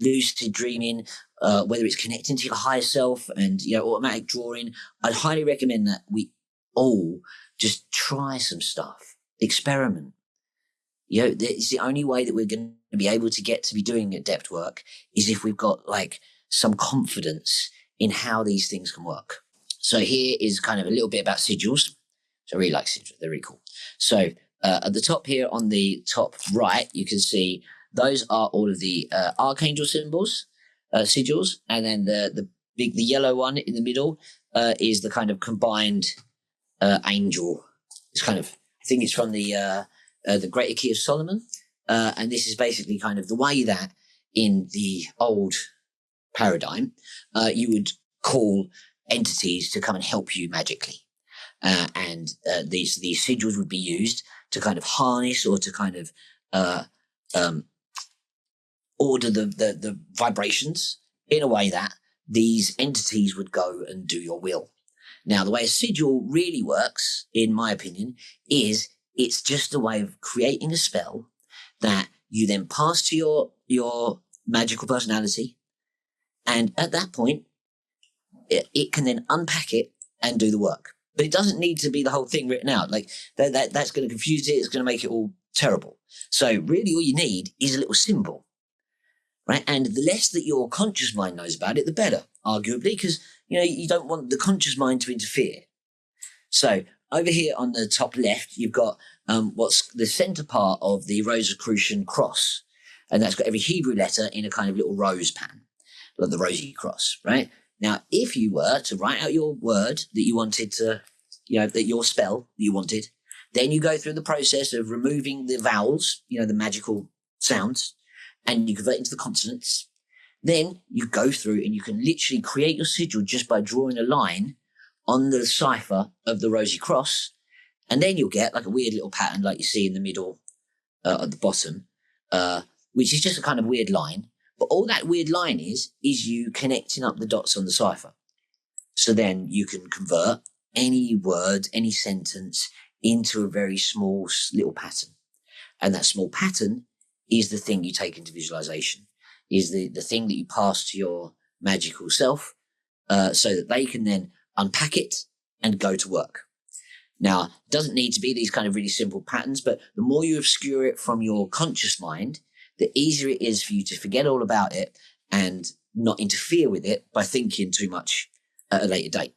Speaker 2: lucid dreaming, whether it's connecting to your higher self and automatic drawing. I'd highly recommend that we all just try some stuff, experiment. It's the only way that we're going to be able to get to be doing adept work is if we've got some confidence in how these things can work. So here is kind of a little bit about sigils. So I really like sigils; they're really cool. So at the top here on the top right, you can see those are all of the archangel symbols, sigils, and then the yellow one in the middle is the kind of combined angel. It's kind of, I think it's from the Greater Key of Solomon, and this is basically kind of the way that in the old paradigm, you would call entities to come and help you magically. And these sigils would be used to kind of harness or to kind of order the vibrations in a way that these entities would go and do your will. Now, the way a sigil really works, in my opinion, is it's just a way of creating a spell that you then pass to your magical personality. And at that point, it can then unpack it and do the work. But it doesn't need to be the whole thing written out. Like that's going to confuse it. It's going to make it all terrible. So really all you need is a little symbol, right? And the less that your conscious mind knows about it, the better, arguably, because, you don't want the conscious mind to interfere. So over here on the top left, you've got what's the center part of the Rosicrucian cross. And that's got every Hebrew letter in a kind of little rose pattern, like the rosy cross, right? Now, if you were to write out your word that you wanted to, that your spell that you wanted, then you go through the process of removing the vowels, the magical sounds, and you convert into the consonants. Then you go through and you can literally create your sigil just by drawing a line on the cipher of the rosy cross. And then you'll get like a weird little pattern like you see in the middle at the bottom, which is just a kind of weird line. But all that weird line is you connecting up the dots on the cipher. So then you can convert any word, any sentence into a very small little pattern. And that small pattern is the thing you take into visualization, is the thing that you pass to your magical self so that they can then unpack it and go to work. Now, it doesn't need to be these kind of really simple patterns, but the more you obscure it from your conscious mind, the easier it is for you to forget all about it and not interfere with it by thinking too much at a later date.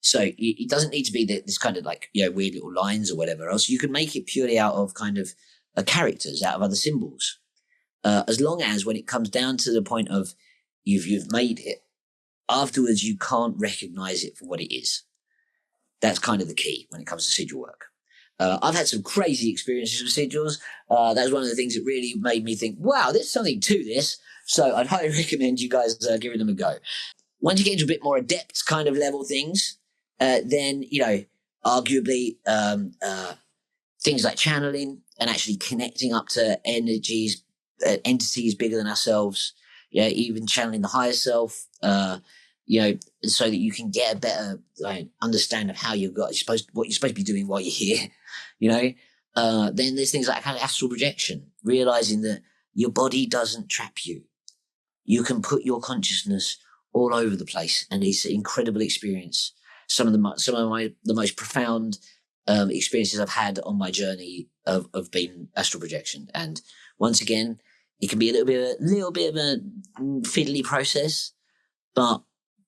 Speaker 2: So it doesn't need to be this kind of like, weird little lines or whatever else. You can make it purely out of kind of characters, out of other symbols. As long as when it comes down to the point of you've made it, afterwards you can't recognize it for what it is. That's kind of the key when it comes to sigil work. I've had some crazy experiences with sigils. That was one of the things that really made me think, wow, there's something to this. So I'd highly recommend you guys giving them a go. Once you get into a bit more adept kind of level things, then, arguably things like channeling and actually connecting up to energies, entities bigger than ourselves, even channeling the higher self, so that you can get a better understand of how what you're supposed to be doing while you're here, then there's things like kind of astral projection, realizing that your body doesn't trap you. You can put your consciousness all over the place, and it's an incredible experience. Some of the most profound experiences I've had on my journey of being astral projection. And once again, it can be a little bit of a fiddly process, but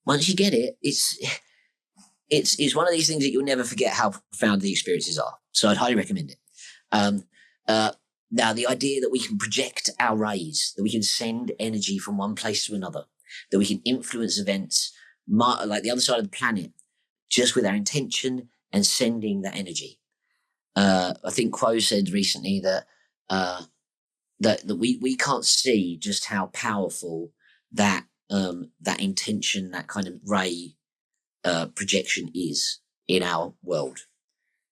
Speaker 2: once you get it, it's one of these things that you'll never forget how profound the experiences are. So I'd highly recommend it. Now, the idea that we can project our rays, that we can send energy from one place to another, that we can influence events like the other side of the planet just with our intention and sending that energy. I think Quo said recently that we can't see just how powerful that intention, that kind of ray projection is in our world.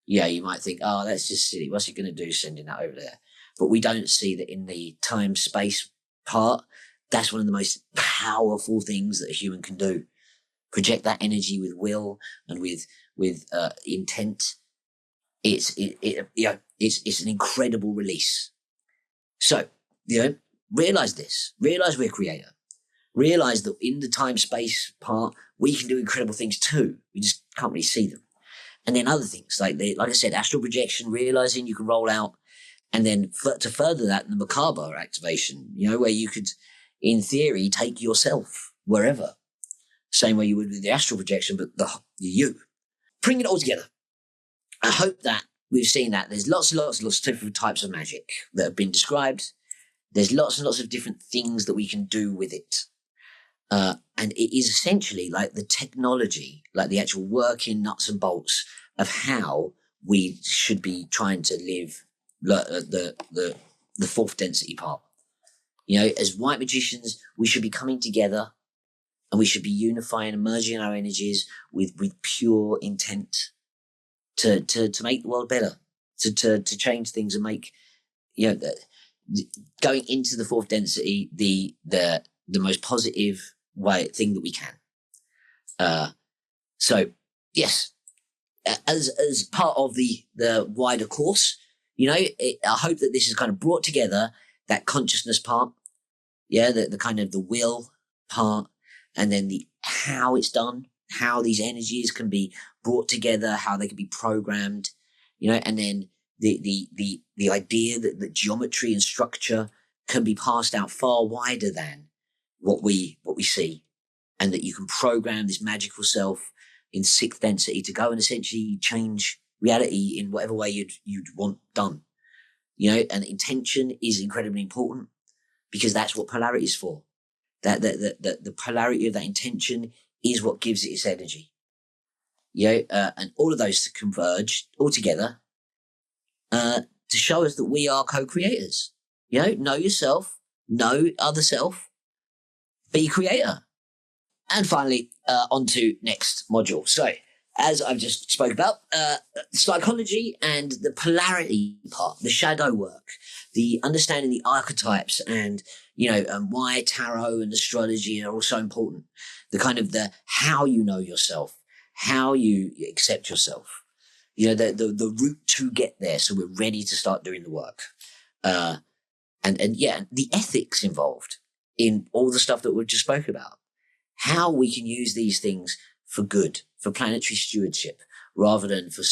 Speaker 2: Yeah, you might think, oh, that's just silly. What's it going to do sending that over there? But we don't see that in the time-space part. That's one of the most powerful things that a human can do. Project that energy with will and with intent. It's an incredible release. So, realize this. Realize we're creator. Realize that in the time-space part, we can do incredible things too. We just can't really see them. And then other things, like I said, astral projection, realizing you can roll out, and then to further that, the macabre activation, where you could, in theory, take yourself wherever. Same way you would with the astral projection, but you. Bring it all together. I hope that we've seen that there's lots and lots of different types of magic that have been described. There's lots and lots of different things that we can do with it. And it is essentially like the technology, like the actual working nuts and bolts of how we should be trying to live the fourth density part. You know, as white magicians, we should be coming together and we should be unifying and merging our energies with pure intent to make the world better, to change things and make, you know, going into the fourth density the most positive thing that we can. So yes, as part of the wider course, you know, I hope that this has kind of brought together that consciousness part, yeah, the kind of the will part, and then the how it's done, how these energies can be brought together, how they can be programmed, you know, and then the idea that geometry and structure can be passed out far wider than what we see, and that you can program this magical self in sixth density to go and essentially change reality in whatever way you'd want done. You know, and intention is incredibly important because that's what polarity is for. That the polarity of that intention is what gives it its energy. You know, and all of those to converge all together to show us that we are co-creators. You know yourself, know other self, be creator. And finally, on to next module. So, as I've just spoke about, psychology and the polarity part, the shadow work, the understanding the archetypes, and you know why tarot and astrology are also important. The kind of the how you know yourself, how you accept yourself. You know the route to get there, so we're ready to start doing the work. And yeah, the ethics involved in all the stuff that we've just spoke about. How we can use these things for good, for planetary stewardship, rather than for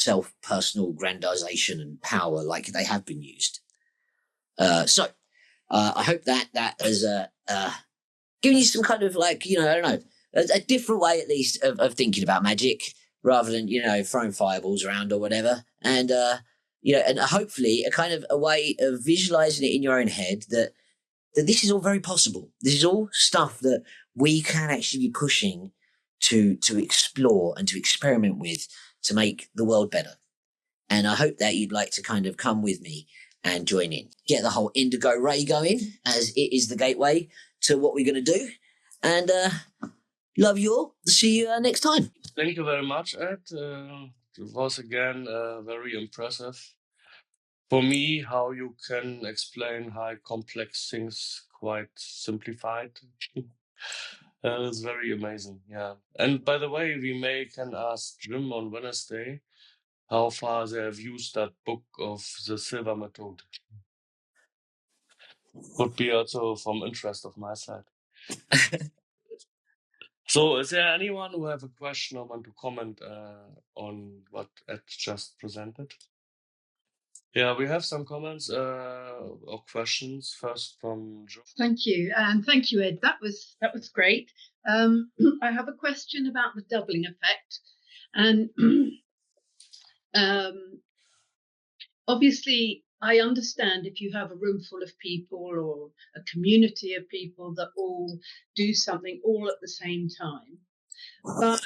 Speaker 2: personal grandization and power like they have been used. So I hope that has given you some kind of like, you know, I don't know, a different way at least of thinking about magic rather than, you know, throwing fireballs around or whatever. And, you know, and hopefully a kind of a way of visualizing it in your own head that this is all very possible. This is all stuff that we can actually be pushing to explore and to experiment with to make the world better. And I hope that you'd like to kind of come with me and join in. Get the whole indigo ray going, as it is the gateway to what we're going to do. And love you all. See you next time.
Speaker 1: Thank you very much, Ed. It was again very impressive. For me, how you can explain high complex things quite simplified. It's very amazing, yeah. And by the way, we can ask Jim on Wednesday how far they have used that book of the Silver Method. Would be also from interest of my side. So is there anyone who have a question or want to comment on what Ed just presented? Yeah, we have some comments or questions first from Joe.
Speaker 3: Thank you, and thank you, Ed. That was great. I have a question about the doubling effect, and obviously, I understand if you have a room full of people or a community of people that all do something all at the same time, but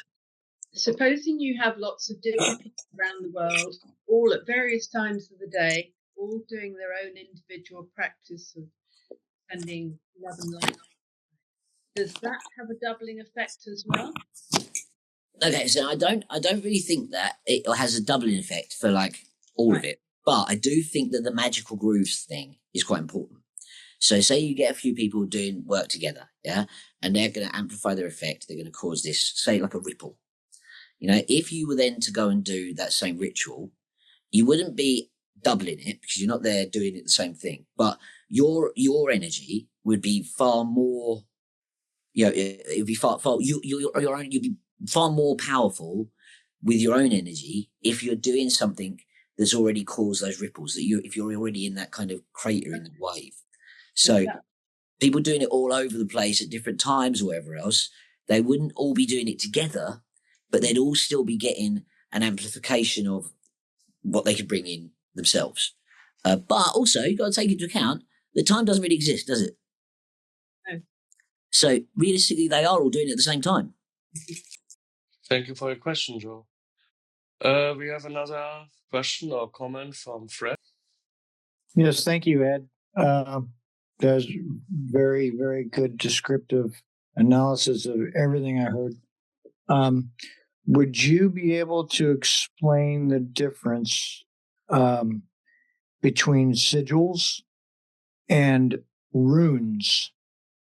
Speaker 3: supposing you have lots of different people around the world, all at various times of the day, all doing their own individual practice of spending love and light, does that have a doubling effect as well?
Speaker 2: Okay, so I don't really think that it has a doubling effect for like all of it, but I do think that the magical grooves thing is quite important. So say you get a few people doing work together, yeah, and they're going to amplify their effect. They're going to cause this, say, like a ripple. You know, if you were then to go and do that same ritual, you wouldn't be doubling it because you're not there doing it the same thing. But your energy would be far more, you know, it'd be far you'd be far more powerful with your own energy if you're doing something that's already caused those ripples. If you're already in that kind of crater in the wave. So people doing it all over the place at different times or whatever else, they wouldn't all be doing it together, but they'd all still be getting an amplification of what they could bring in themselves. But also, you've got to take into account that time doesn't really exist, does it?
Speaker 3: No.
Speaker 2: So realistically, they are all doing it at the same time.
Speaker 1: Thank you for your question, Joe. We have another question or comment from Fred.
Speaker 4: Yes, thank you, Ed. That's very, very good descriptive analysis of everything I heard. Would you be able to explain the difference between sigils and runes,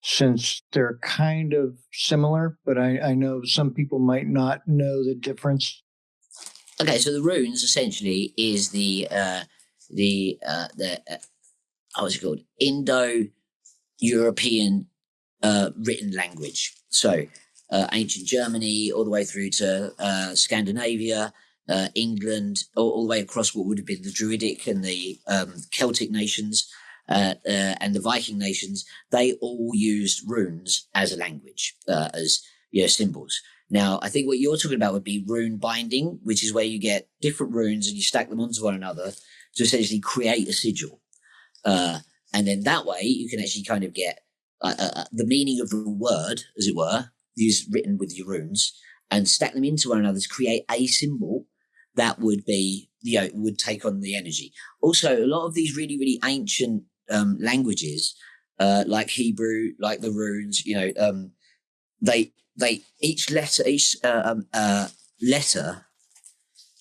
Speaker 4: since they're kind of similar, but I know some people might not know the difference?
Speaker 2: Okay, so the runes essentially is the what's it called? Indo-European written language. So ancient Germany, all the way through to Scandinavia, England, all the way across what would have been the Druidic and the Celtic nations and the Viking nations. They all used runes as a language, as symbols. Now, I think what you're talking about would be rune binding, which is where you get different runes and you stack them onto one another to essentially create a sigil. And then that way you can actually kind of get the meaning of the word, as it were, written with your runes, and stack them into one another to create a symbol that would be, would take on the energy. Also, a lot of these really, really ancient languages, like Hebrew, like the runes, each letter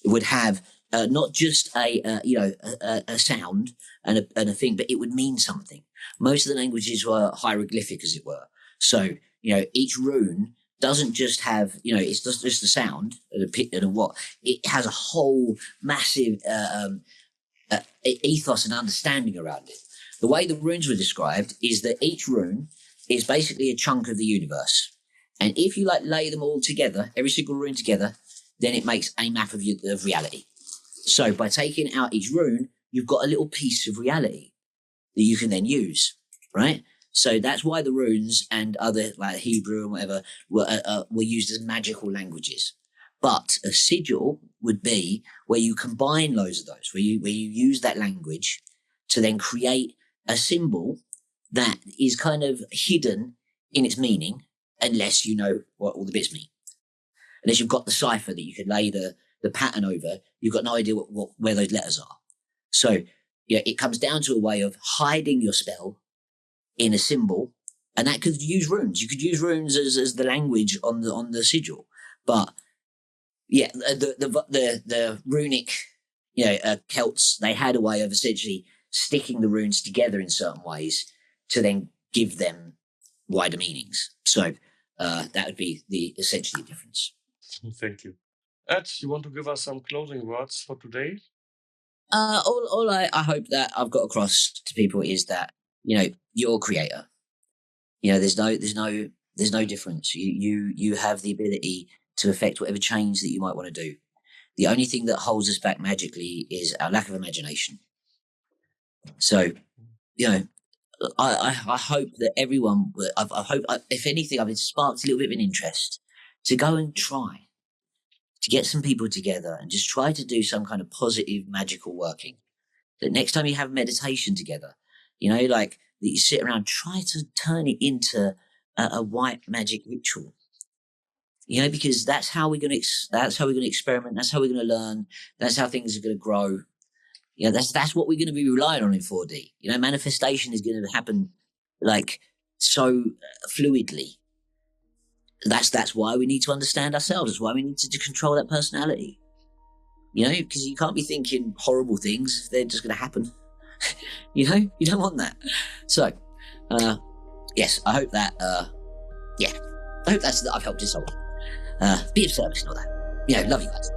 Speaker 2: would have not just a sound and a thing, but it would mean something. Most of the languages were hieroglyphic, as it were. So, each rune doesn't just have, it's just a sound and a pit and a what. It has a whole massive ethos and understanding around it. The way the runes were described is that each rune is basically a chunk of the universe. And if you lay them all together, every single rune together, then it makes a map of reality. So by taking out each rune, you've got a little piece of reality that you can then use, right? So that's why the runes and other like Hebrew and whatever were used as magical languages. But a sigil would be where you combine loads of those, where you use that language to then create a symbol that is kind of hidden in its meaning, unless you know what all the bits mean. Unless you've got the cipher that you can lay the pattern over, you've got no idea where those letters are. So it comes down to a way of hiding your spell in a symbol, and that could use runes. You could use runes as the language on the sigil. But the runic Celts, they had a way of essentially sticking the runes together in certain ways to then give them wider meanings. So that would be essentially the difference.
Speaker 1: Thank you. Ed, you want to give us some closing words for today?
Speaker 2: All I hope that I've got across to people is that you're a creator. There's no difference. You have the ability to affect whatever change that you might want to do. The only thing that holds us back magically is our lack of imagination. So, I hope that everyone. I hope, if anything, I've sparked a little bit of an interest to go and try to get some people together and just try to do some kind of positive magical working. That next time you have meditation together, that you sit around, try to turn it into a white magic ritual. Because that's how we're going to experiment. That's how we're going to learn. That's how things are going to grow. That's what we're going to be relying on in 4D. Manifestation is going to happen so fluidly. That's why we need to understand ourselves. That's why we need to control that personality. Because you can't be thinking horrible things if they're just going to happen. You don't want that. So, yes, I hope that, I hope that I've helped you someone. Be of service and all that. Love you guys.